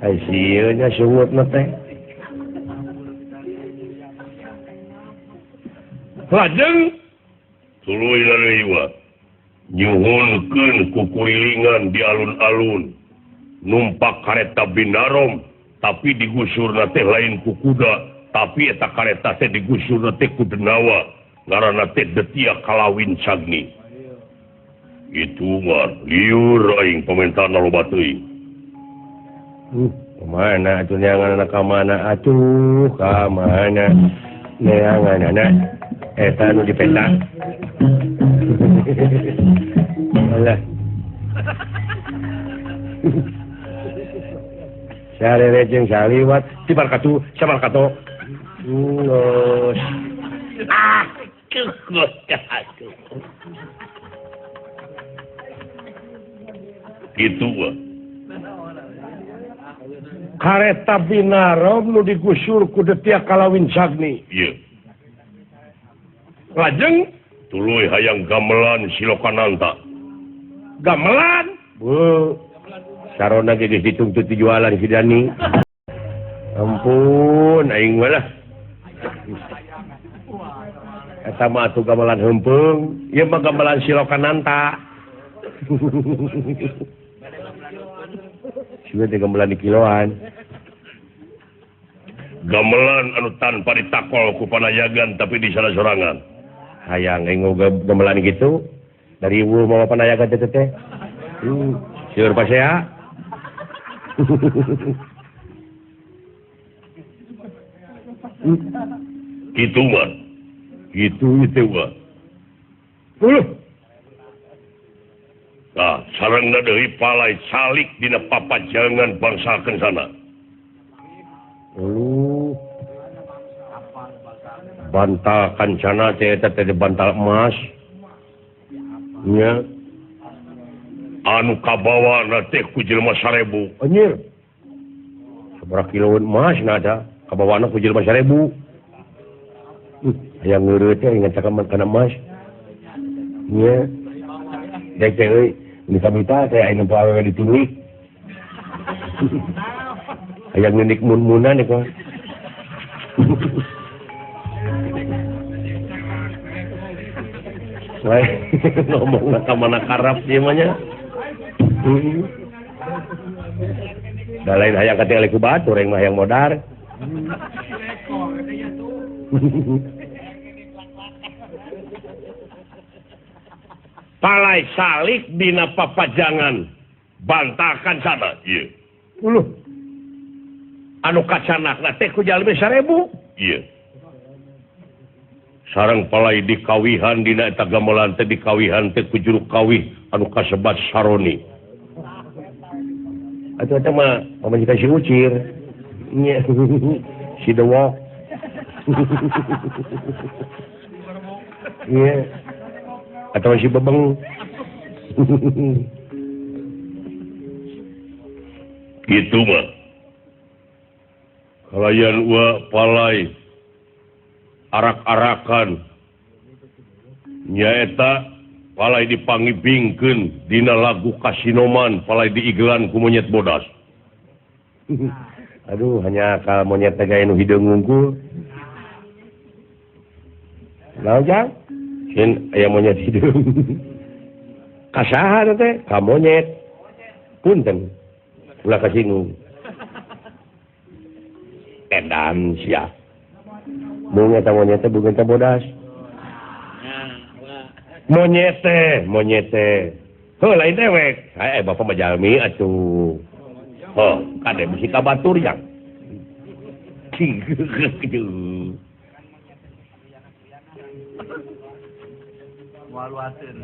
Speaker 1: Ai sieunya sungutna teh. Lajeng tuluy laleuwa nyuhunkeun ku kurilingan di alun-alun numpak kareta binarom tapi digusurna teh lain ku kuda tapi eta kareta teh digusurna teh ku denawa ngaranna teh Detia Kalawin Sagni. Itu mah liur aing pamentarna loba teuing. Kumana atuh neanganna ka mana atuh ka mana neanganna eta anu dipeta. Alah. Sare jeung saliwat tibar katu sabar kato. Ngos. Gitu wah. Kareta binarom nu digusur ku Detia Kalawin Sagni. Iya. Lajeng tuluy hayang gamelan Silokananta. Gamelan? Bu. Sarona ge geus dituntut dijualan si Dani. Ampun aing mah lah. Eta mah atuh gamelan heupeung, ieu mah gamelan Silokananta. Sudah teh gamelan di kiloan. Gamelan anu tanpa ditakol ku panayagan tapi di salah sorangan. Hayang aing gamelan gitu dari ieu mah panayagan teh teh. Sieur pasea. Gitu mah. Gitu itu wah. Nah, sarangna deui palai salik dina papajangan bangsakeun sana. Bantal kancana teh eta teh bantal emas. Nya. Anu kabawana teh ku jelema 1000. Anjir. Sabaraha kilo emas nada kabawana ku jelema 1000. Yang ngeureut teh ingat cakaman kana emas. Nya. Dek teh euy, ini kamita teh aya nempo awewe ditulik. Aya ngendik mun-munan ieu kok. Wah, ngomong ka mana karap ieu mah nya. Da lain hayang katingali ku batur yang mah hayang modar. Palai salik dina papajangan bantakan sana. Iya. Uluh. Anu kacanakna teh ku jalmi 1000. Iya. Sareng palai dikawihan dina eta gamelan teh dikawihan teh ku juru kawih anu kasebat Saroni. Atuh eta mah pamajikan si Ucir. Nya. Si Dewok. Iya. Atau si Bebeng. Gitu mah. kalayan palai arak-arakan nyaeta palai dipangibingkeun dina lagu kasinoman palai diiglan ku monyet bodas. Aduh hanya ka monyet teh gaya nu hideung ngungkul. Naon jang? Sin aya monyet hideung. Kasaha teh? Ka monyet. Punten. Ulah kasinggung. Edan sia. Mung eta monyet teh bukan teh bodas. Monyete. Heuh lain dewek. Bapak majalmi atuh. Oh, kade bisi ka batur yang.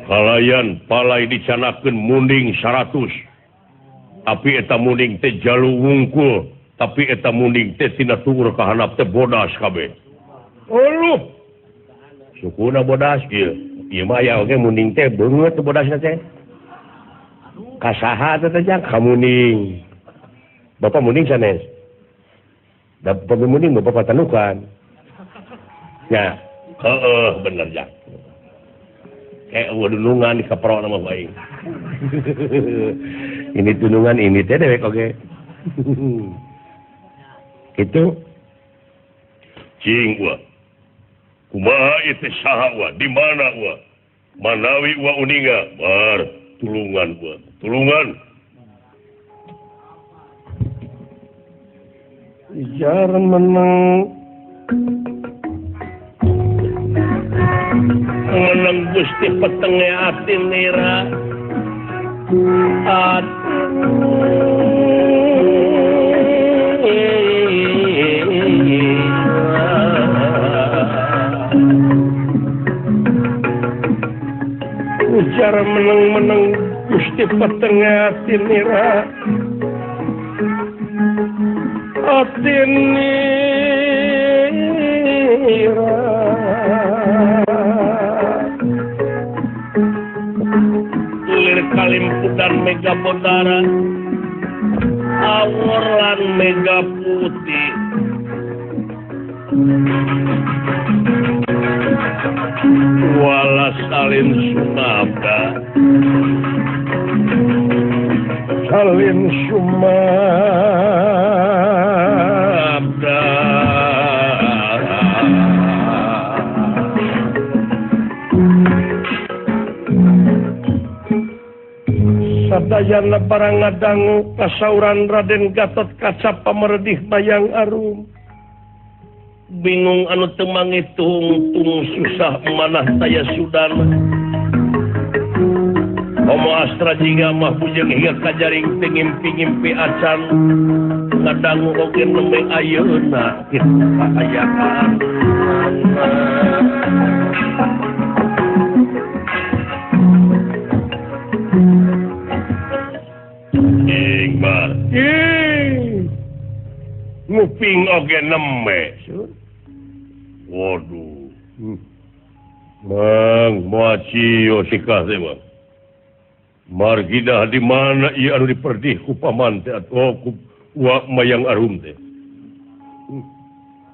Speaker 1: Kalayan palai dicanakeun munding 100. Tapi eta munding teh jalu wungkul, tapi eta munding teh tina tuur ka handap teh bodas kabeh. Uluh. Sukuna bodas ieu. Ieu mah aya oge munding teh beungeut teh bodasna teh. Kasaha teh teh jang ka munding. Bapak munding sanes. Da munding bapak patanukan. Ya, bener jang. Kayak dunungan di kapro nama baik. Ini tunungan ini teh dewek oge. Itu cing wa. Kumaha itu saha wa? Di mana wa? Manawi wa uninga? Bar tulungan wa. Tulungan. Jaran menang. Menang Gusti petenge ati nira. Ujar menang-menang Gusti petenge ati nira. Ati nira. Kalimputan mega potara aworlan mega putih wala salin sumabda sadayana barang ngadangu kasauran Raden Gatot Kaca pameredih bayang arum bingung anu teu mangitung tung susah manah taya sudan Homo astra jingga mah bujeng hingga kajaring ngimpi-ngimpi acan ngadangu oge nemeng ayeuna kitu kaayaan nguping oge neme. Waduh. Mang, moacio sikah teh mah. Margidah di mana ieu anu diperdih ku paman teh atuh ku wa mayang arum teh.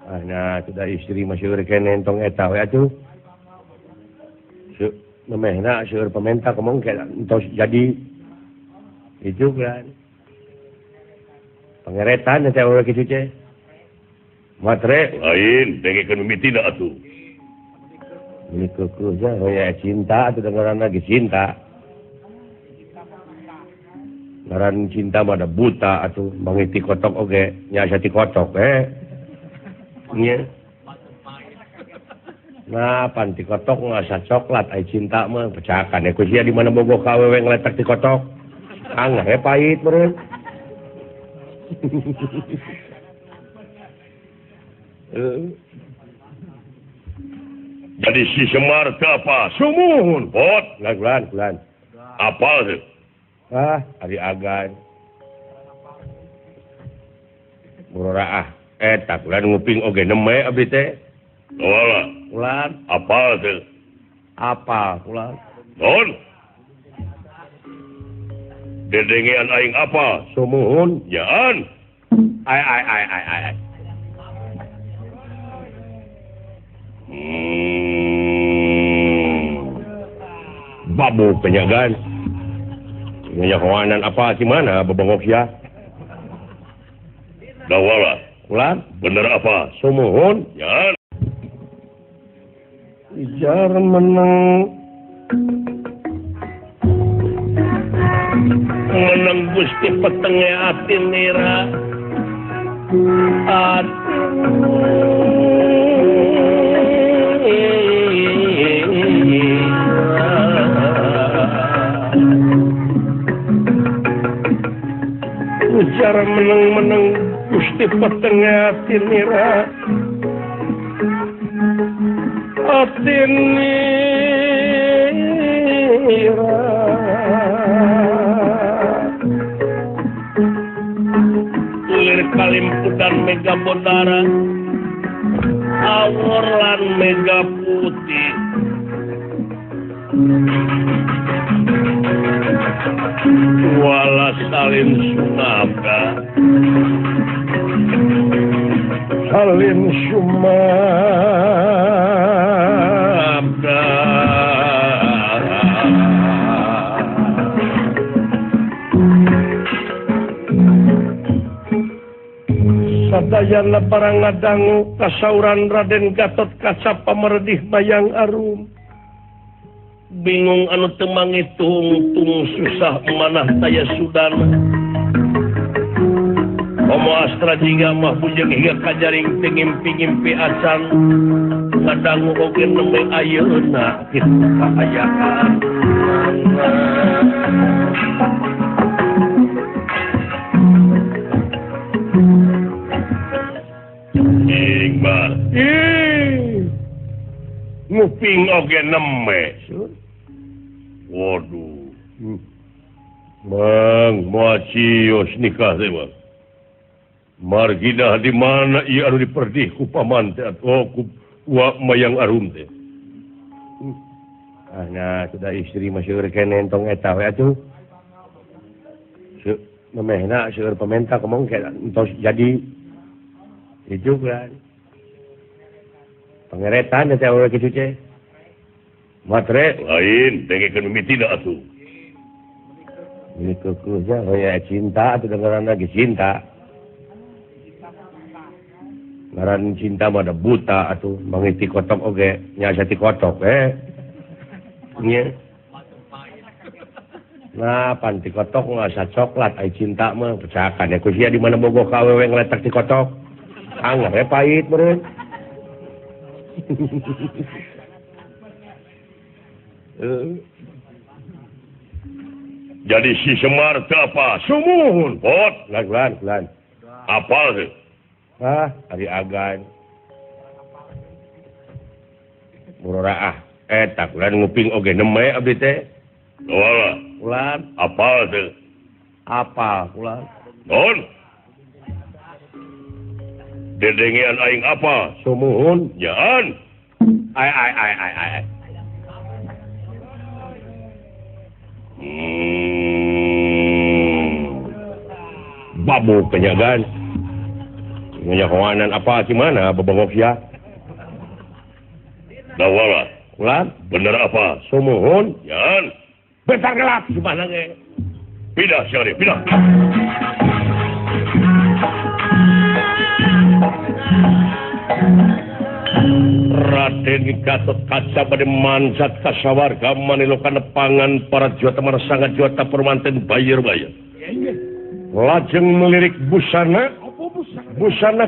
Speaker 1: Nah, sudah istri mah seueur kene entong eta we atuh. Nemehna seueur pamenta komong entos jadi itu kan. Pangeretan teh urang kitu teh. Matre lain dengekeun mimitina atuh. Ini kekuja hoya cinta atuh ngaranna ge cinta. Ngaran cinta mah da buta atuh mangiti kotok oge nya ti kotok Nya. Nah, pan ti kotok ngasa coklat ai cinta mah pecakan ku sia di mana bogoh ka awewe ngletek ti kotok. Angah pahit meureun. Jadi si Semar ke apa? Sumuhun, Pot. Bulan. Apa itu? Hari agan. Murah tak bulan nguping oge neme abdi teh. Wala. Bulan. Apa itu? Apa bulan? Non. Dedengean aing apa? Sumuhun. Jaan. Ai. babu penyagaan kawanan apa di mana bebongok ya dawala ulan bener apa sumuhun ya jar menang Gusti petenge ati nira ujar meneng Gusti petenge ati nira ati nira Kalimpudan mega bodara aworan mega putih wala salin sumabda salin sumabda sadayana barang ngadangu kasauran Raden Gatot Kaca pameredih bayang arum bingung anu teu mangitung susah manah taya sudana Omo Astra jingga mah bujeng hingga kajaring ngimpi-ngimpi acan ngadangu oge nembe ayeuna kitu kaayaan nguping oge neme waduh Bang moacios nikah teh Bang margidah di mana ia anu diperdih ku paman teh ku mayang arum teh nah sudah istri masih kene entong eta we atuh memehna seueur pamenta komong ke entos jadi itu kan pangeretan teh orang kitu teh matre lain dengekeun mimiti da atuh ini kekuja ya cinta atau dengaran lagi cinta ngaran cinta mah da buta atuh mangiti kotok oge nya sati kotok nya nah panti kotok ngasa coklat ai cinta mah percayakan ya kusia di mana bogoh ka awewe ngletak di kotok anggar pahit meureun jadi si Semar teh apa sumuhun pot lan apa teh ari agan murah eta kulan nguping oge neme abdi teh wala ulan apa teh apa ulan non dedengean aing apa sumuhun jaan ai babu penyagaan kawanan apa di mana bebongok ya dawala ulan bener apa sumuhun jaan bentar gelap di mana ge pindah syari pindah Raden Gatot Kaca bade manjat kasawarga manilokan pangan para juata marsanga juata permanten bayar-bayar lajeng melirik busana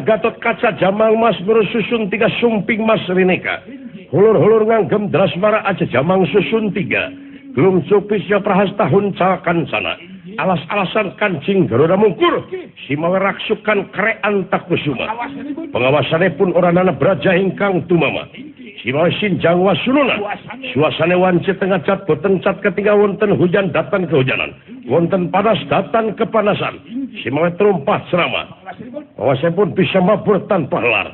Speaker 1: Gatot Kaca Jamal Mas bersusun 3 sumping mas rineka hulur-hulur nganggem drasmara aja jamang susun 3 belum supisnya prahasta huncakan sana alas-alasan kancing Garuda Mungkur simawe raksukan krean takusuma pengawasannya pun oranana braja hingkang tumama simawe sinjang wasuluna suasana wancit tengah cat boten cat ketiga wonten hujan datang kehujanan wonten panas datang kepanasan simawe terumpat serama pengawasannya pun bisa mabur tanpa helar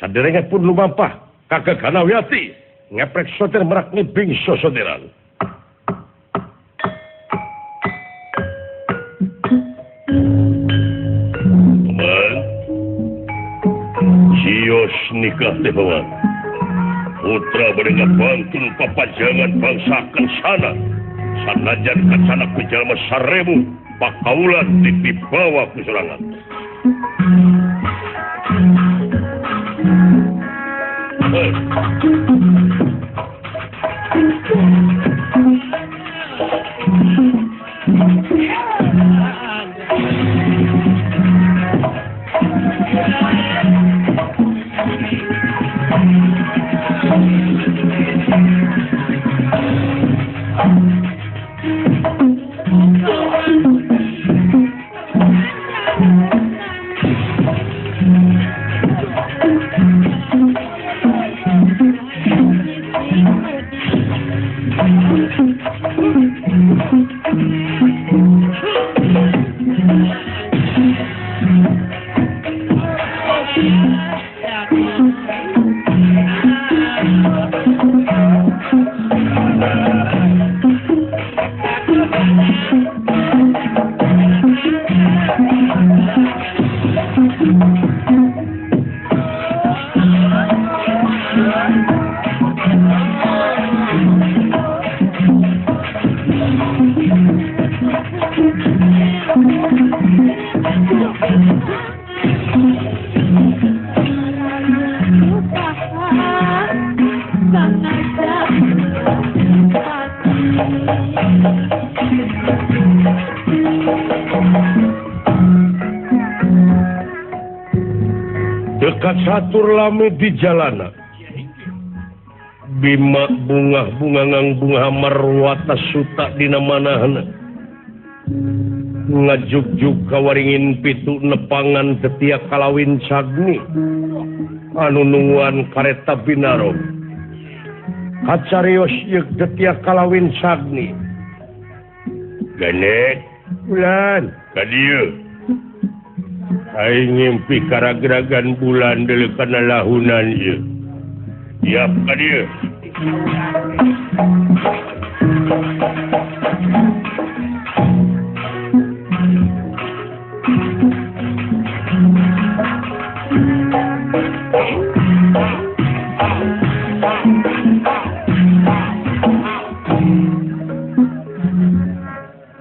Speaker 1: saderengnya pun lumampah kagak kanawiati ngeprek soter merak ngibing sosoteran Cios nikah teh bawa putra berdengar bantun papajangan bangsakan sana sanajan kacana ku jalma 1000 pakaulan dibawa ku serangan dekat satur lami di jalanan bima bunga bunga marwata suta dina manahna ngajuk-juk kawaringin pitu nepangan tetia kalawin sagni anu nungguan kareta binaro kacarios yeuk tetia kalawin sagni gane bulan kadieu aing ngimpi karagragan bulan deuleu kana lahunan ieu siap kadieu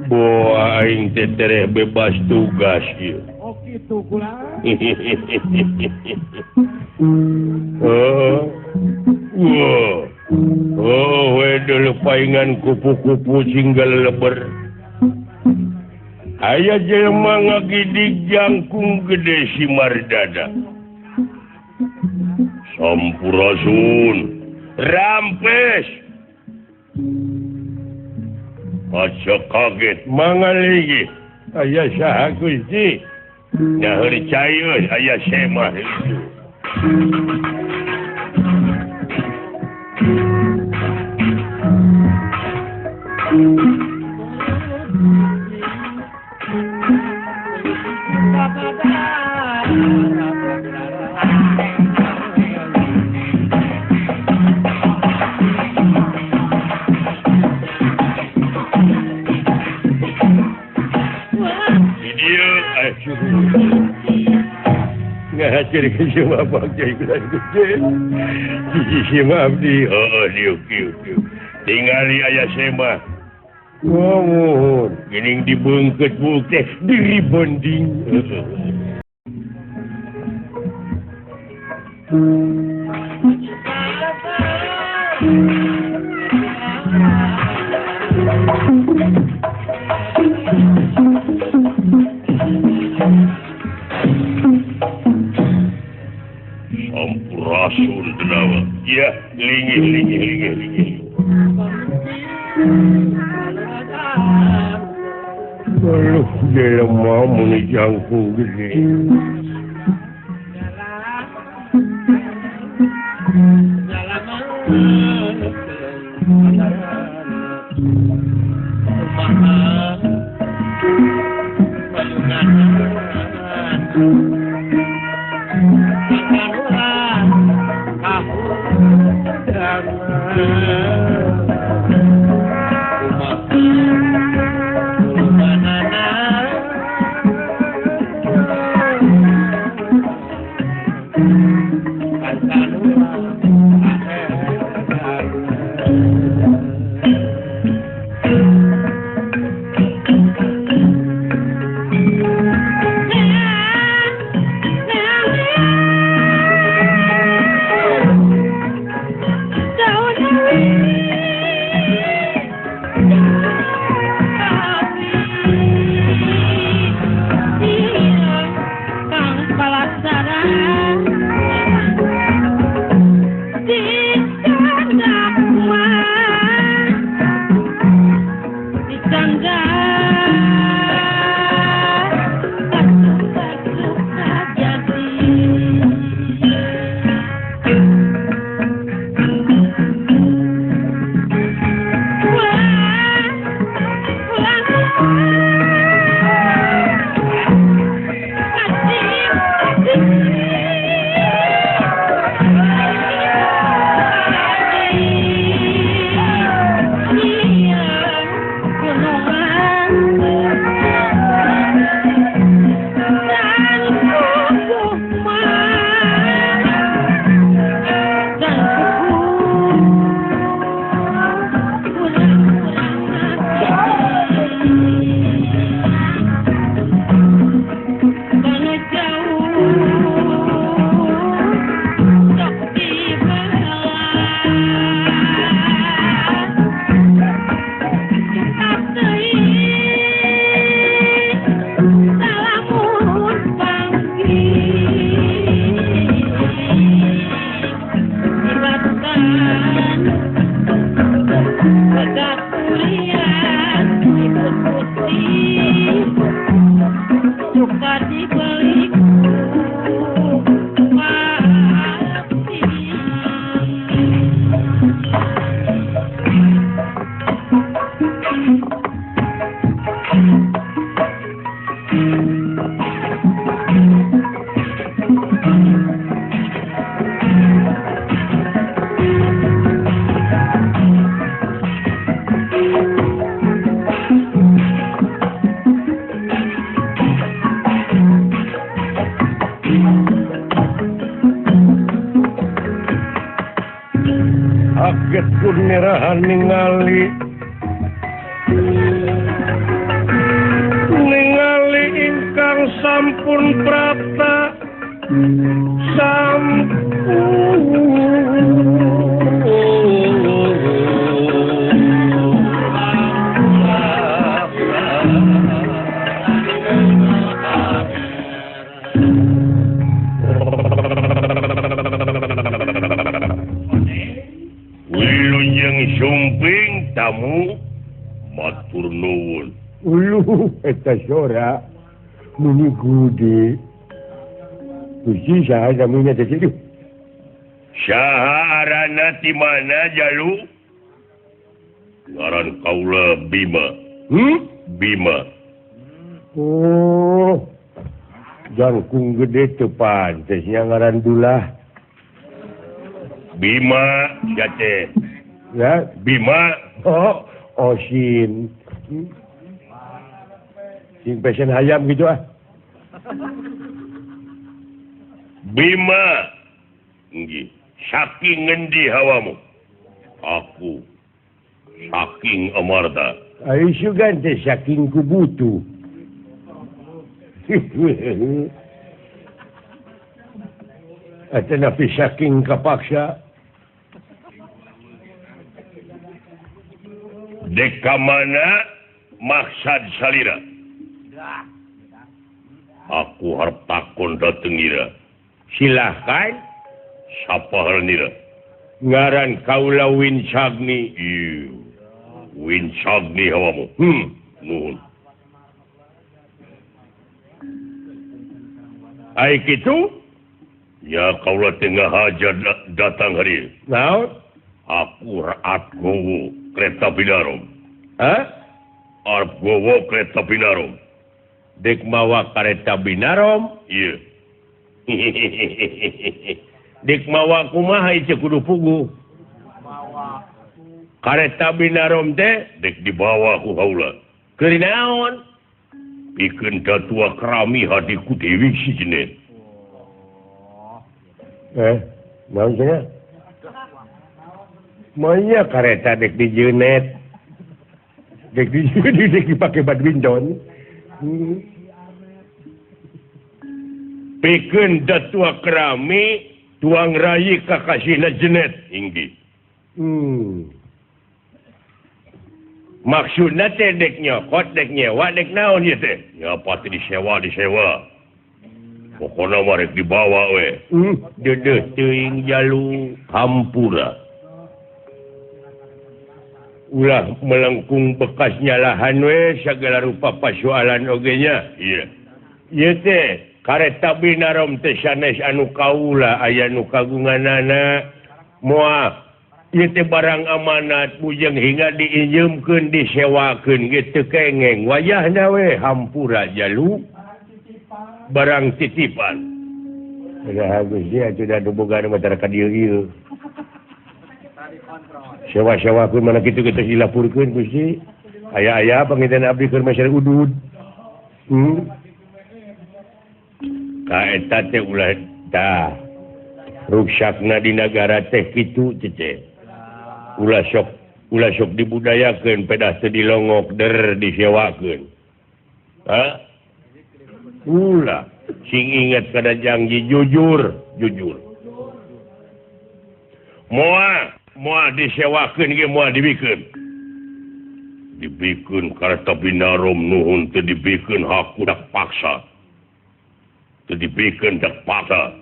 Speaker 1: boa aing tetereh bebas tugas ieu
Speaker 3: Itu kula.
Speaker 1: Wedel paingan kupu-kupu singgal leber. Aya jelema ngagidik jangkung gede si Mardada. Sampurasun, rampes. Aja kaget mangaligi. Aya saha Gusti? Nahur cayus aya semah itu. Ngajar ke semua pakai gelas gede. Sisi abdi. Oh, diuk. Tinggali ayah semah. Ngomong. Gining dibungket teh diri bonding. Sampurasun tenawa. Ya, linggih. Kalau dia lemah muni jangkung gede. ningali ingkang sampun prata Wilujeng sumping tamu matur nuwun.
Speaker 4: Eta sora muni gudi. Kusi saha namanya tadi.
Speaker 1: Saha arana ti mana jalu? Ngaran kaula Bima. Bima.
Speaker 4: Oh. Jangkung gede teu pantes ngaran dulah.
Speaker 1: Bima jate.
Speaker 4: Ya,
Speaker 1: Bima.
Speaker 4: Oh, Osin. Sing pesen ayam gitu ah.
Speaker 1: Bima. Nggih. Saking ngendi hawamu? Aku. Saking Amarta.
Speaker 4: Ayo sugan teh saking kubutu. Atau napi saking kapaksa.
Speaker 1: Deka mana maksad salira? Aku harap takon dateng ira.
Speaker 4: Silahkan.
Speaker 1: Sapa hal nira?
Speaker 4: Ngaran kaula Winsagni.
Speaker 1: Iya. Winsagni hawamu. Nuhun.
Speaker 4: Ai kitu?
Speaker 1: Ya kaula tengah hajat datang hari.
Speaker 4: Naon?
Speaker 1: Aku raat gowo kereta binarom.
Speaker 4: Hah?
Speaker 1: Arep gowo kereta binarom.
Speaker 4: Dek mawa kareta binarom.
Speaker 1: Iya.
Speaker 4: Dek mawa kumaha ieu kudu pugu. Kareta binarom teh
Speaker 1: Dek dibawa ku haula.
Speaker 4: keur naon?
Speaker 1: Pikeun datua kerami hadiku Dewi Sijenet.
Speaker 4: Naon cenah? Monya kareta dek dijeunet. Dek dijeunet dek dipake badminton.
Speaker 1: Pikeun datua kerami tuang rayi kakasihna Jenet inggih.
Speaker 4: Maksudna teh dek nyokot, dek nyewa, dek naon ieu teh?
Speaker 1: Ya pati disewa. Pokona marek dibawa we.
Speaker 4: Deudeuh teuing jalu
Speaker 1: Hampura.
Speaker 4: ulah melengkung bekasnya lahan we segala rupa persoalan ogenya iya teh kareta binarom teh sanes anu kaula aya nu kagunganana moal ieu teh barang amanat bujang hingga diinjemkeun disewakeun gitu kengeng wayahna we hampura jalu barang titipan udah habis dia sudah boga masyarakat ieu sewa-sewakeun mana kitu kita silapurkeun Gusti aya-aya panginten abdi keur masyarakat udud ka eta teh ulah tah ruksakna di negara teh kitu cece ulah sok dibudayakeun pedah teu dilongok disewakeun ulah sing inget kada janji jujur moal disewakeun ge moal dibikeun kareta binarom nuhun teu dibikeun haku dak paksa teu dibikeun dak paksa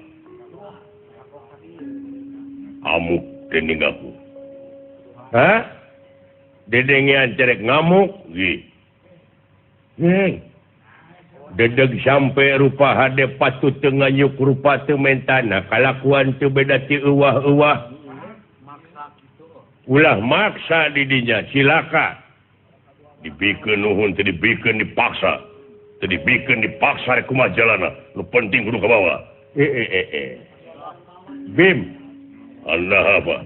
Speaker 4: amuk teh ninggaku dedengean cerek ngamuk dedeg sampai rupa hade patut teu nganyuk rupa teu mentana kalakuan teu beda ti euwah-euwah ulah maksa didinya silaka dibikeun nuhun teu dibikeun dipaksa teu dibikeun dipaksa rek kumaha jalana nu penting kudu ka bawah bim Allah apa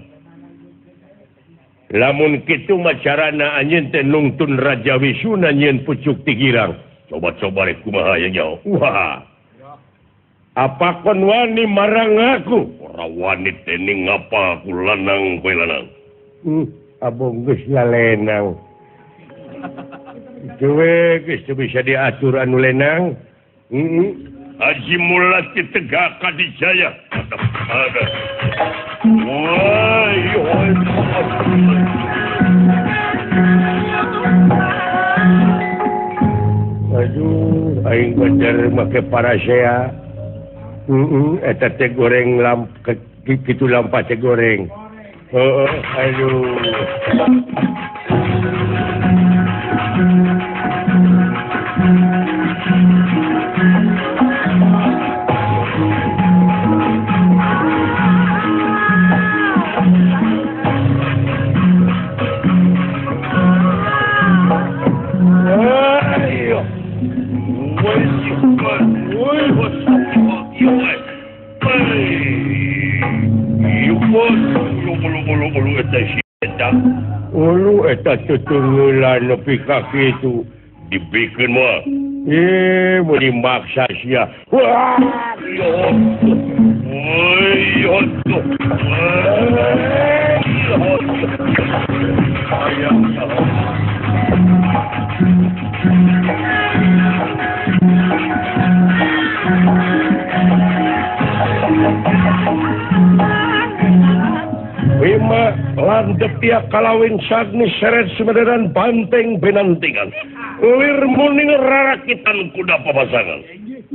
Speaker 4: lamun kitu macarana anjeun teh nungtun raja wisuna nyeun pucuk ti girang coba-coba rek kumaha ya jauh wah apa kon wani marang aku ora wani teh ning ngapa aku lanang poe lanang abong geus lenang Dewe geus teu bisa diatur anu lenang Haji Mulati Tegak Kadijaya ada woi aduh aing bener make parasea eta teh goreng kitu lampa teh goreng aduh ulu eta tutunggulan nepi ka kitu dibikeun moal mau dimaksa sia wah yo Wima landep tiap kalawin sagni seret semedaran banteng benantingan lir muning rarakitan kuda papasangan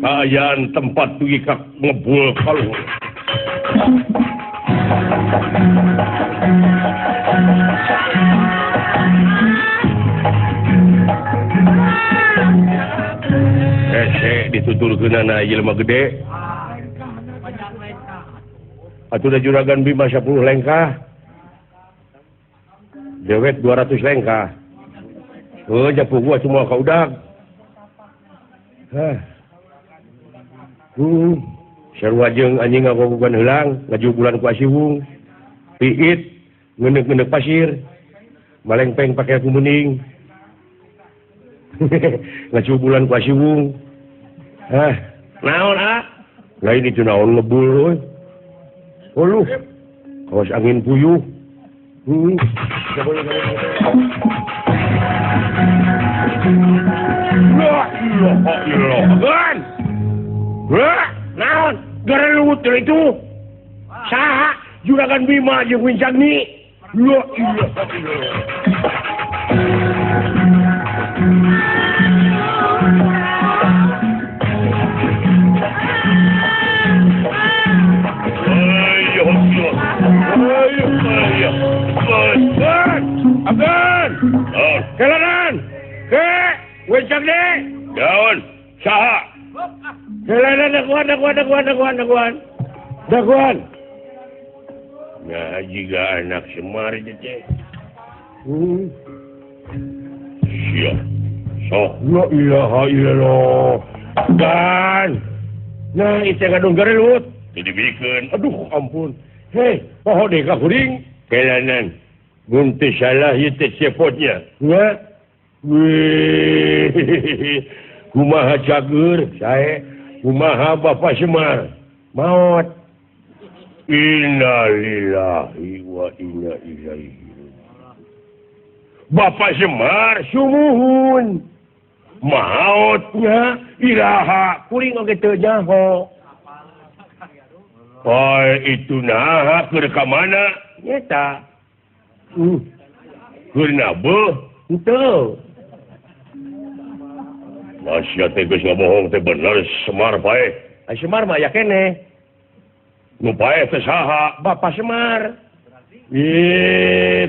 Speaker 4: kayaan tempat tugi kak ngebul kaluhur dituturkeunana jelema gede atuh juragan Bima 10 lengkah dewek 200 lengkah japu gua semua ka udag sarua jeung anjing ngagogogan heulang ngajubulan ku asiwung piit ngeundeuk-ngeundeuk pasir malengpeng pake aku mending ngajubulan ku asiwung naon lain itu naon ngebul lu kawas angin puyuh naon gara luwut itu saha juragan Bima jeung Wincagni la ilaha illallah Agar Wecak deh. Daun. Saha. Daguan. Nah, jika anak Semar itu teh. Iya. Sok. La ilaha illallah. Dan. Nah, itu kadung garelut. Jadi bikin. Aduh, ampun. Hei, poho deh ka kuring. Kelanan. Munti salah itu sepotnya. Ya. Wih. Kumaha cager. Saya. Kumaha Bapak Semar. Maut. Innalillahi wa inna ilaihi. Bapak Semar sumuhun. Mautnya iraha kuring oge teu nyaho. Oh, itu nah keur ka mana? Nyata. Keur nabeuh? Henteu. Masya teh geus ngabohong teh bener Semar pae. Ai Semar mah ya keneh. Nu pae teh saha? Bapak Semar.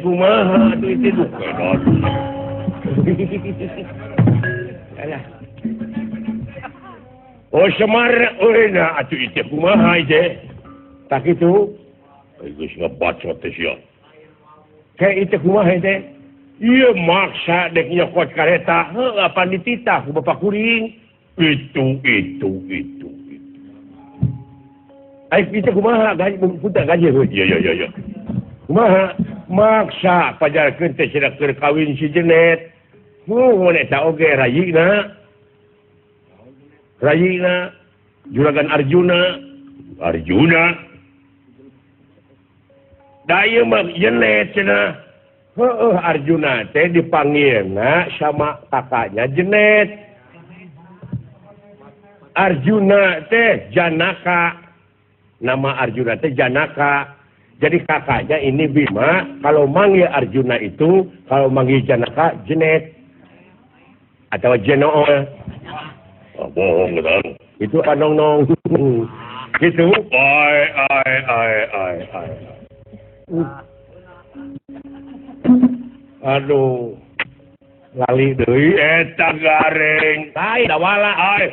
Speaker 4: Kumaha atuh itu dukeun. Alah. Oh Semar, nah atuh itu kumaha itu? Tak itu. Geus ngabaca teh sia. Kayak itu kumaha itu? Iya maksa dek nyokot kareta. Heuh apa dititah ku Bapak kuring. Itu. Ai kita kumaha gaji punta gaji heuh. Iya. Kumaha maksa pajarkeun teh cenah keur kawin si Jenet. Eta oge rayina juragan Arjuna. Da ieu mah Jenet cenah. Heueuh Arjuna teh dipanggilna sama kakaknya Jenet. Arjuna teh Janaka. Nama Arjuna teh Janaka. Jadi kakaknya ini Bima. Kalau manggil Arjuna itu, kalau manggil Janaka Jenet. Atau Jenoo. Bohong kan. Itu anong-nong. Gitu. Ai. Aduh. Lali deui eta gareng. Tai da wala ai.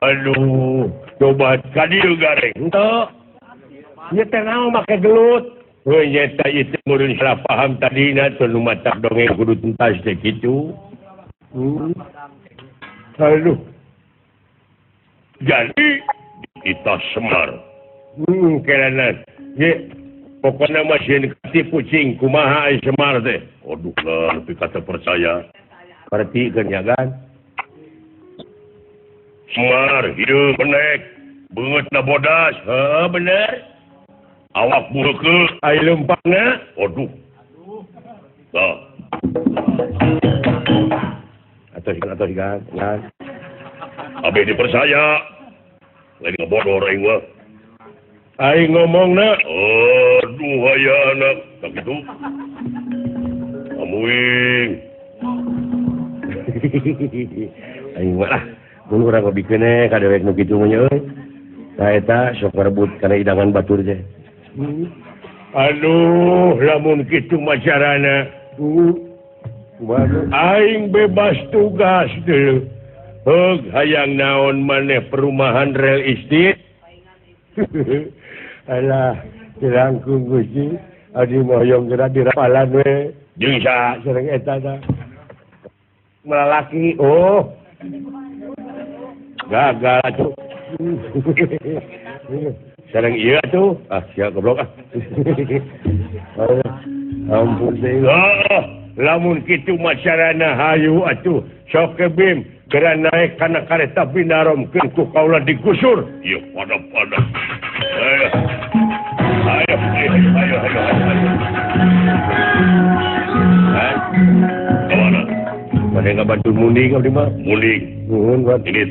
Speaker 4: Aduh. Coba ka dieu gareng. Henteu. Ieu teh naon make gelut. Heuh nyata ieu teh meureun salah paham tadina teu nu macak dongeng kudu tuntas teh kitu. Aduh. Jadi kita Semar. Kelanan. Ye, pokoknya masih kasih pucing kumaha ai Semar teh. Aduh lah, tapi kata percaya. Perhatikan ya kan. Semar hidup benek. Beungeutna bodas. Heuh bener. Awak bureukeul ai leumpangna. Aduh. Tah. Atau kan. Abi dipercaya. Lain ngebodor aing mah. Aing ngomongna, aduh aya anak, tak gitu. Amuing. Aing mah lah, mun urang ngobikeun ka dewek nu kitu mah euy. Tah eta sok ngarebut kana idangan batur teh. Aduh, lamun kitu mah carana. Aing bebas tugas dulu. Hayang naon maneh perumahan real estate. Alah, dirangkung Gusti. Adi moyong gerak di rapalan we. Jeung sa sareng eta tah. Melalaki, oh. Gagal atuh. Sareng ieu atuh. Ah, sia goblok ah. Ampun deui. Lamun kitu macarana hayu atuh sok kebim geura naik kana kareta binaromkeun ku kaula digusur. Ieu pada. Ayo. Kemana? Pada ngabantu munding abdi mah. Munding. Nuhun buat dikit.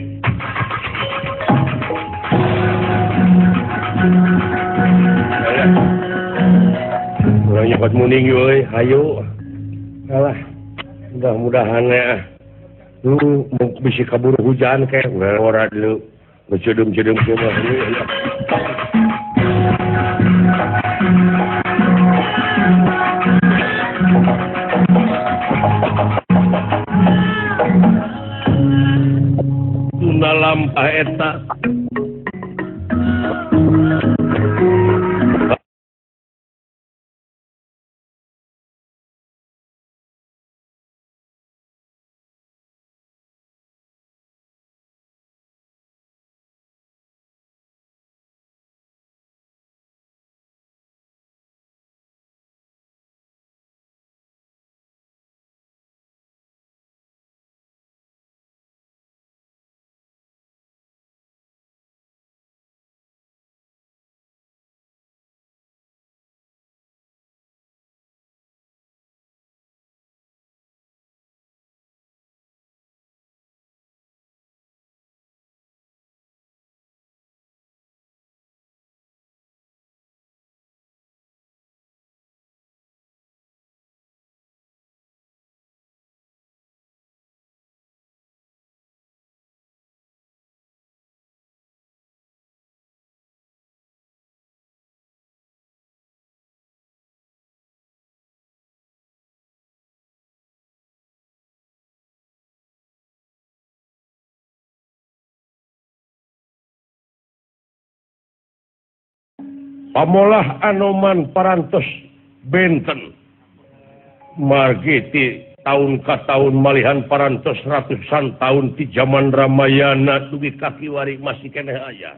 Speaker 4: Urang nyapat munding euy, hayu. Alah, mudah-mudahan ya. Lu bisa kabur hujan kayak ora dulu. Ngecedem-cedem semua.
Speaker 1: Ayeuna lampah eta pamolah Anoman parantos benten margi tahun ka tahun malihan parantos ratusan tahun di zaman Ramayana dugi kaki wari masih keneh aya.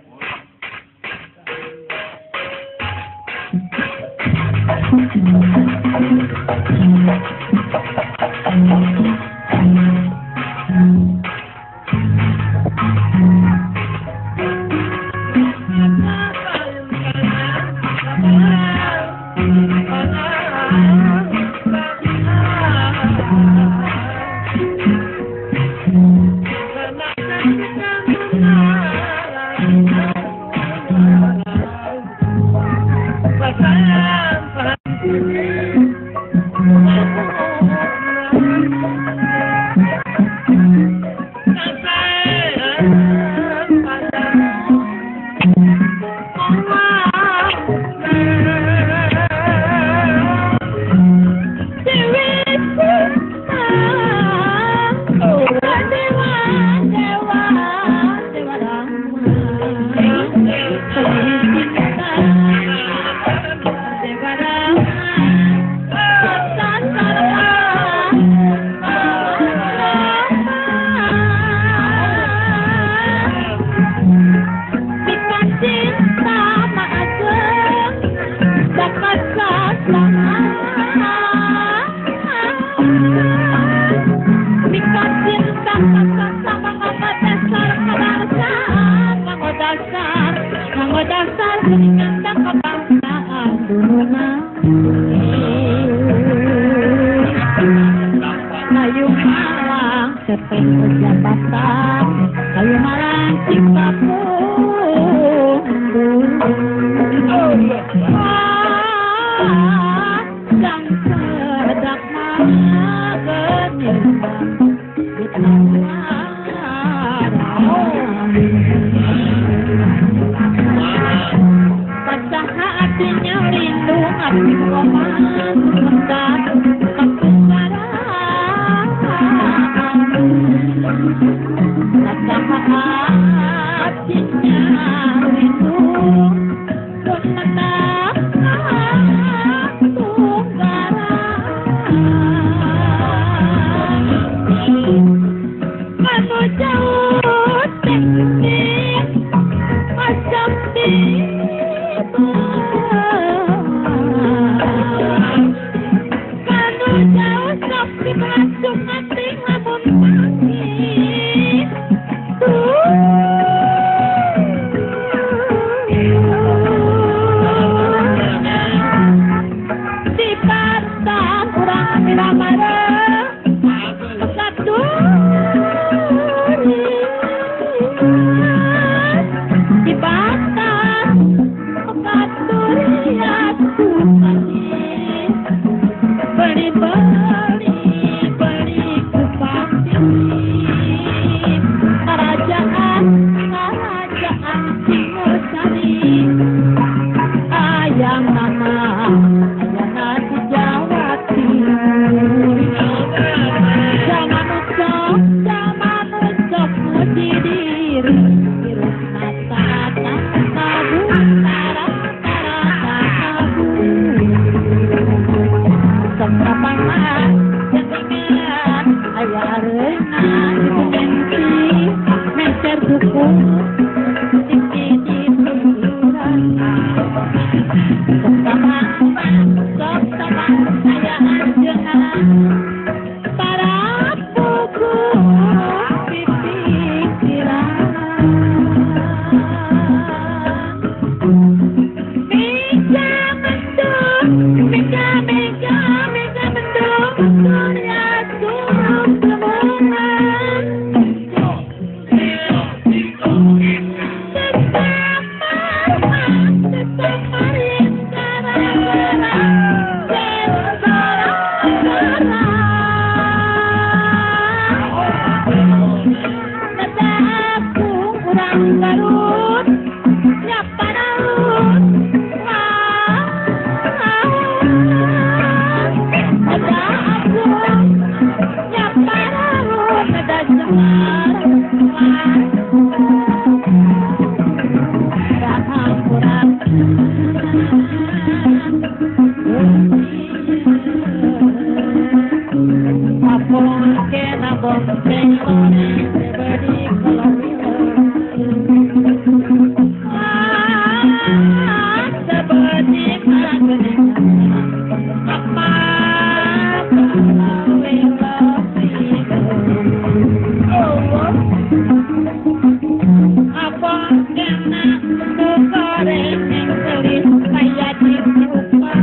Speaker 2: apa kena goreng yang gelis kayak dirupa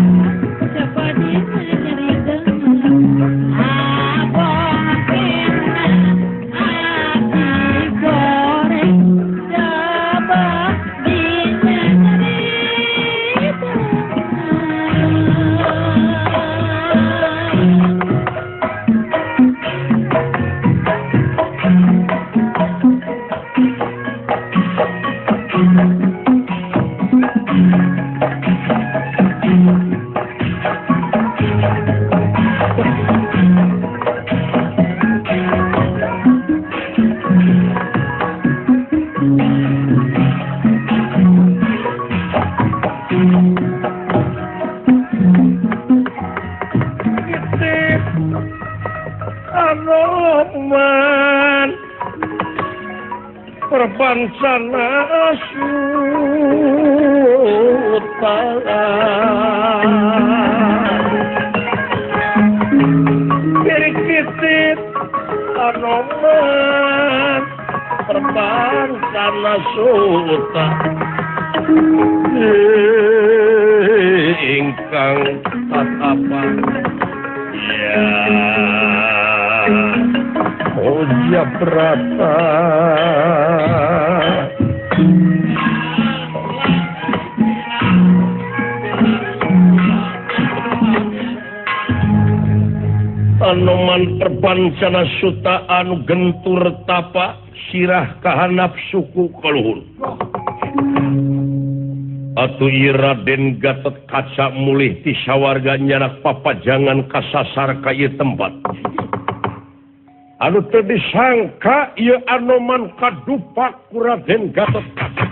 Speaker 2: seperti menjadi dengar apa kena hati goreng seperti menjadi
Speaker 4: Anoman perbansana sutalan birikitip Anoman perbansana sutalan ingkang tatapan ya Moja Prata Anoman perbancana suta anu gentur tapa sirah kahanap suku kaluhur atuh ieu Raden Gatot Kaca mulih ti sawarga nyanak papajangan kasasar ka ieu tempat anu teu disangka ieu Anoman kadupak ku Raden Gatot Kaca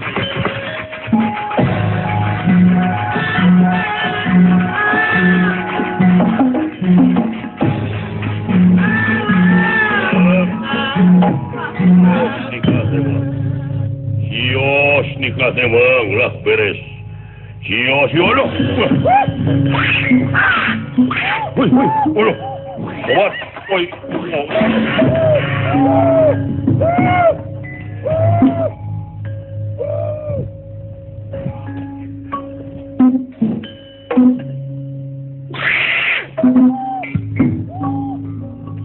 Speaker 4: Cios nikah temang lah beres. Cios yolo. Woi, olo. What? Woi.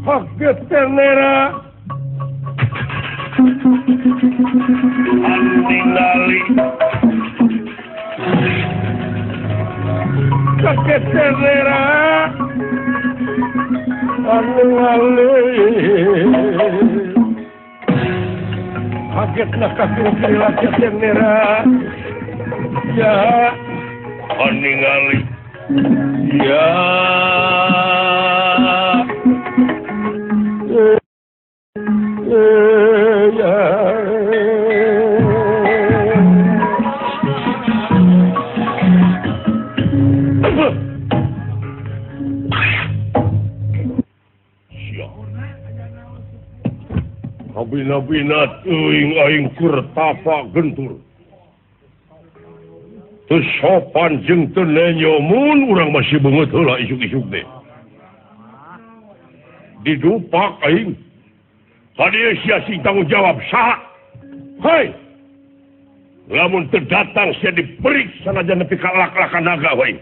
Speaker 4: Kaget tenera. Antingali kaget tenera antingali kaget nak kaget lagi tenera ya antingali ya Bina-bina teuing aing kurtapa gentur. Teu sopan jeung teu nenyomun urang masih beungeut heula isuk-isuk teh. Didupak aing. Hadieu sia sing tanggung jawab saha? Hei. Lamun teu datang sia diperik sanajan nepi ka lak-lakan naga we.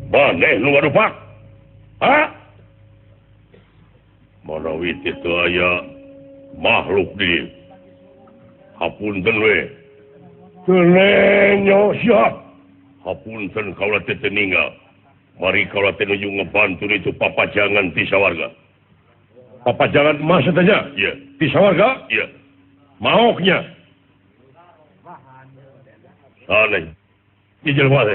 Speaker 4: Maneh nu ngadupak? Ha? Manawit itu aya makhluk di hapunten we. Tenenyo sia. Hapunten kaula teh ninggal. Mari kaula teh nuju ngebantu itu papajangan ti sawarga. Papajangan mah satanya? Iya. Ti sawarga? Iya. Maoknya. Aneh. Ijel mah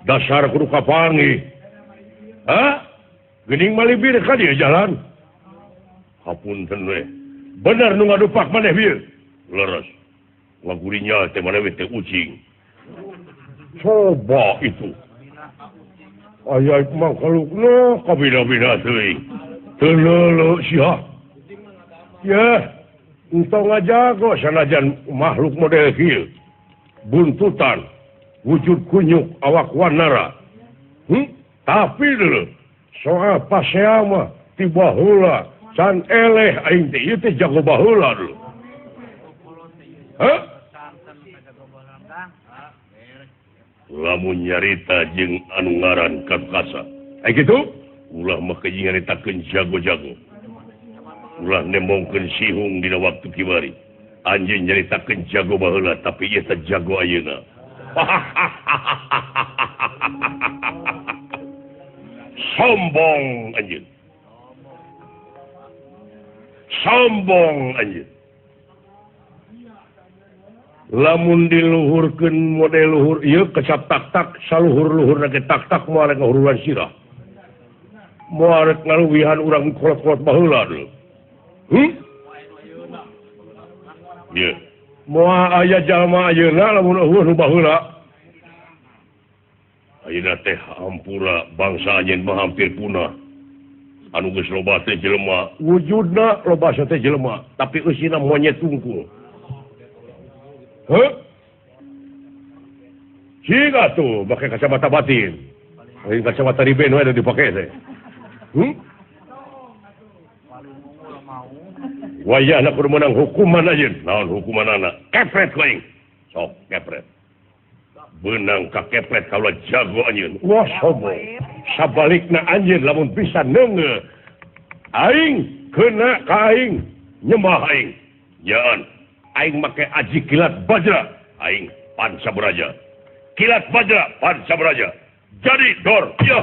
Speaker 4: dasar kudu kapangi. Hah? Geuning malibir ka dieu jalan. Hapunten we. Bener nu ngadupak maneh bieu. Leres. Ngagurinya teh maneh teh ucing. Coba itu. Aya mah kalukna kabina-bina teuing. Teu leuleuh sia. Ya, entong ngajago sanajan makhluk model kieu. buntutan wujud kunyuk awak wanara tapi dulu soal paseama ti baheula can eleh aing teh ieu teh jago baheula dulu lamun nyarita jeung anu ngaran Kakasa ai kitu ulah mah nyaritakeun jago-jago ulah nemongkeun sihung dina waktu kibari anjeun nyaritakeun jago baheula tapi ieu teh jago ayeuna sombong anjeun lamun diluhurkeun model luhur ieu kecap tak-tak saluhur-luhurna ge tak-tak moal ngahururan sirah moal ngaluwihan urang kolot-kolot baheula deui ieu moal aya jalma ayeuna lamun eueuh nu baheula ayeuna teh hampura bangsa anjeun mah hampir punah anu geus loba teh jelema wujudna loba teh jelema tapi eusina monyet tungkul Siga tuh pakai kacamata batin. Ini kacamata riben wae dipake teh. Wayahna kudu meunang hukuman ajeun. Naon hukumanana? Kepret ku aing. Sok kepret. Beunang ka kepret kaula jago anjeun. Wah sombong. Sabalikna anjeun lamun bisa neungeul aing keuna ka aing nyembah aing. Jaan aing make aji kilat bajra aing Pancabaraja kilat bajra Pancabaraja jadi dor iya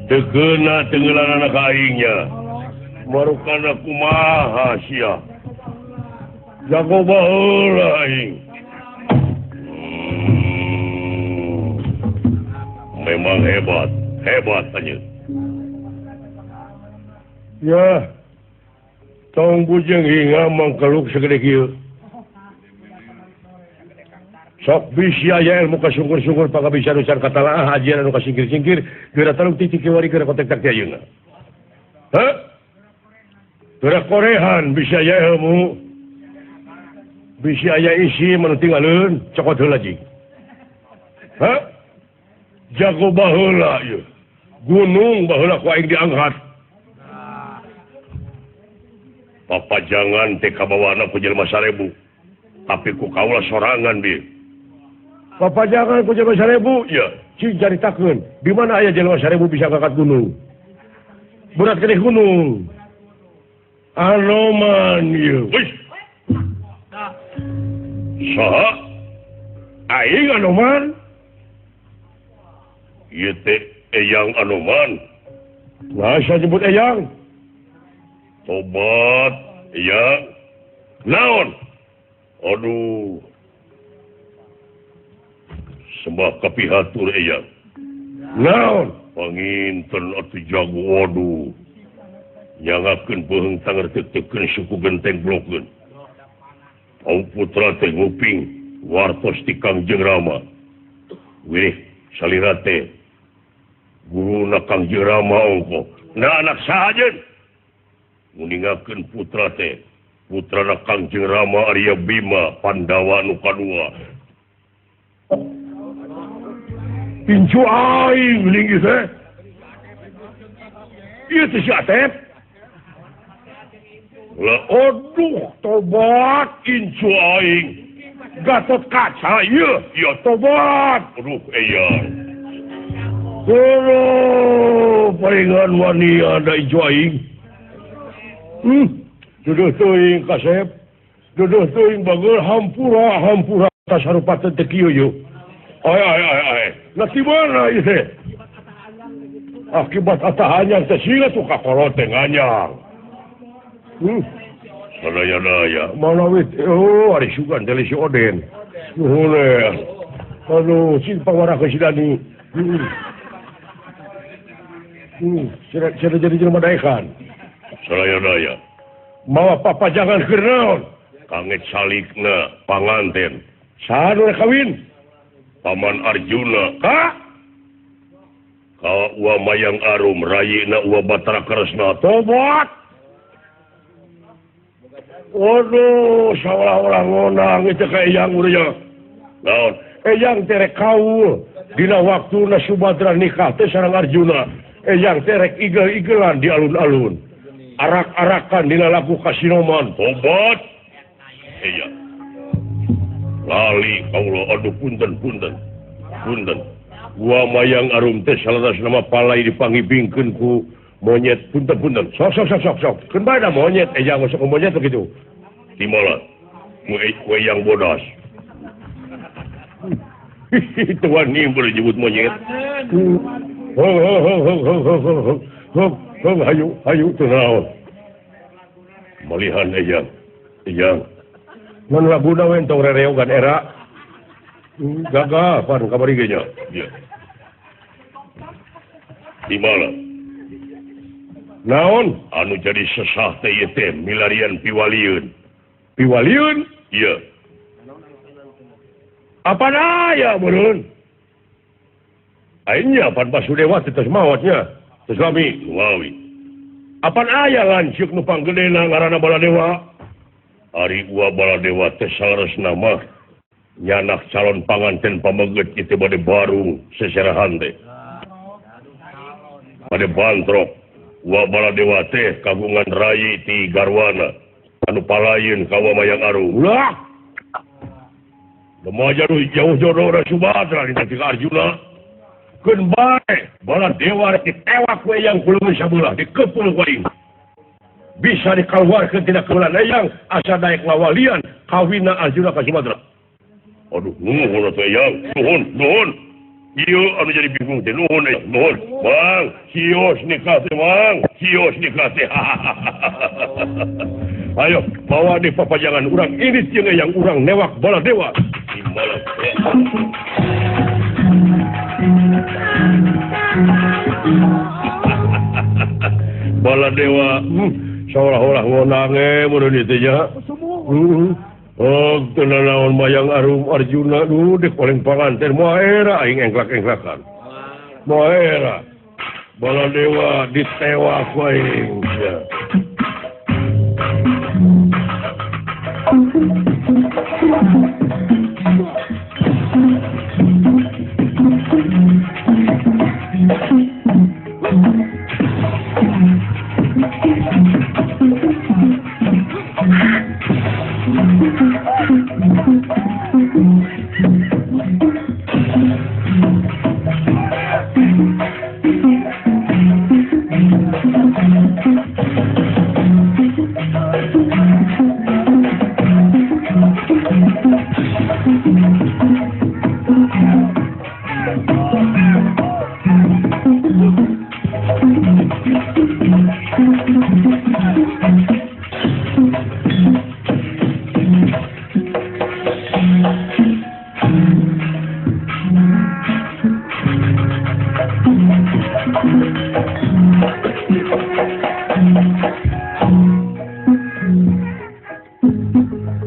Speaker 4: Tegeuna tenggelan anak aingnya marukana kumaha sia jago baheula aing memang hebat hanya ya tong bujeng hingga mangkeluk segede kieu sok bisi aya ilmu kasungkur-sungkur pangabisa nusan katalaah ajian anu kasingkir-singkir geura taluk titik kiwari geura kontek tak ayeuna geura korehan bisa aya ilmu bisa aya isi manu tinggalun cokot heula jing jago baheula ieu gunung baheula ku aing diangkat papajangan teh kabawana ku jelema 1000 tapi ku kaula sorangan bi papajangan ku jelema 1000 ya cing caritakeun di mana aya jelema 1000 bisa ngangkat gunung berat keneh gunung anoman ieu wis saha aing anoman ieu teh eyang anoman ngasa nyebut eyang tobat eyang naon aduh sembah kapihatur eyang naon panginten atuh jago waduh nyangakeun beung tanger teu-teukeun suku genteng blokkeun au putra teh nguping wartos ti Kangjeng Rama weh salira teh guruna Kangjeng Rama ongko na anak sahajeun nguningakeun putra teh putrana Kangjeng Rama Arya Bima Pandawa nu kadua pincu aing linggih teh ieu teh si Atep lah aduh tobat incu aing Gatot Kaca ieu ya tobat aduh eyang palingan wani ada ijo aing duduh teuing kasep duduh teuing bageul hampura tasarupateun teh kieu yeuh ay nah di mana ieu teh akibat atahanyang teh siga tuh kakolo teh nganyang sadaya mana wit ari sugan teh si Oden nuhun aduh sing pangwarake si Dani sudah jadi jelema daekan sadaya mawa papajangan keur naon kangge salikna panganten saha nu kawin Paman Arjuna ka Uwa Mayang Arum rayina Uwa Batara Kresna tobat waduh saolah-olah ngonang itu ka eyang urang naon eyang terek kaul dina waktuna Subadra nikah teh sareng Arjuna eyang terek igel-igelan di alun-alun arak-arakan dina lagu kasinoman tobat eyang lali kaula aduh punten Uwa Mayang Arum teh salaras nama palai dipangibingkeun ku monyet punten sok keun bae da monyet eyang masuk ke monyet begitu timala ku eyang bodas itu wani boleh nyebut monyet hayu teu naon malihan eyang mun laguna we entong rereogan era gagah pan kabarigenya ieu di mana naon anu jadi sesah teh ieu teh milarian piwaliun ieu apa aya beun aingnya pan Basudewa teh maotnya teh suami wawi apa aya lancuk nu panggedena ngaranna Baladewa ari Uwa Baladewa teh salaresna mah nyanak calon panganten pameget kitu bade barung seserahan teh bade bantrok Uwa Baladewa teh kagungan rayi ti garwana anu palayeun ka Uwa Mayang Arum ulah Demaja jauh jodoh da Subadra dina ti Arjuna keun bae Baladewa ditewak we yang kulumun sabelah dikepul ku aing bisa dikeluarkan tidak kebulan eyang asa daek ngawalian kawinna Arjuna ka Subadra aduh nuhun atuh eyang nuhun ieu anu jadi bingung teh nuhun bang kios nikah teh ayo bawa di papajangan urang ini jeung eyang urang newak Baladewa di malam bala dewa seolah-olah ngonange meureun ieu teh nya oh naon mayang arum Arjuna dek paling panganten moal era aing engklak-engklakan moal era bala dewa ditewak ku aing ya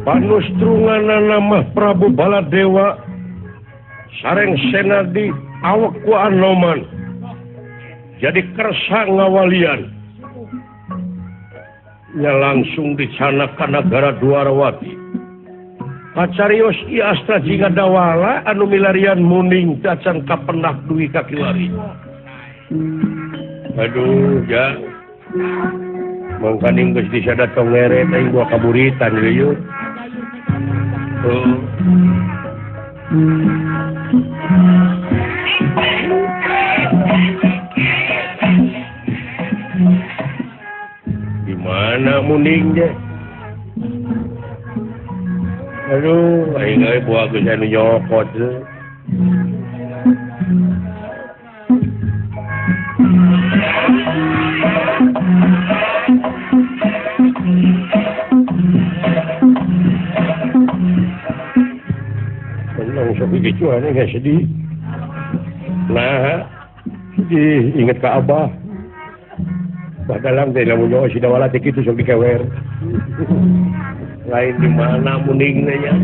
Speaker 4: panustrungan nama Prabu Baladewa sareng senadi awak ku Anoman jadi kersa ngawalian nya langsung dicana ka nagara Dwarawati pacarios ieu astra jingga dawala anu milarian muning cacan kapendak duwi ka kiwari aduh ya mangkaning geus disada tongeret aing dua kaburitan ieu gimana muningnya aduh aing euy buah geus anu nyokot sok gitu aneh nggak sedih nah inget ke Abah badalang teh lamun nyawa si dawala teh kitu sok dikewer lain di mana muningna nya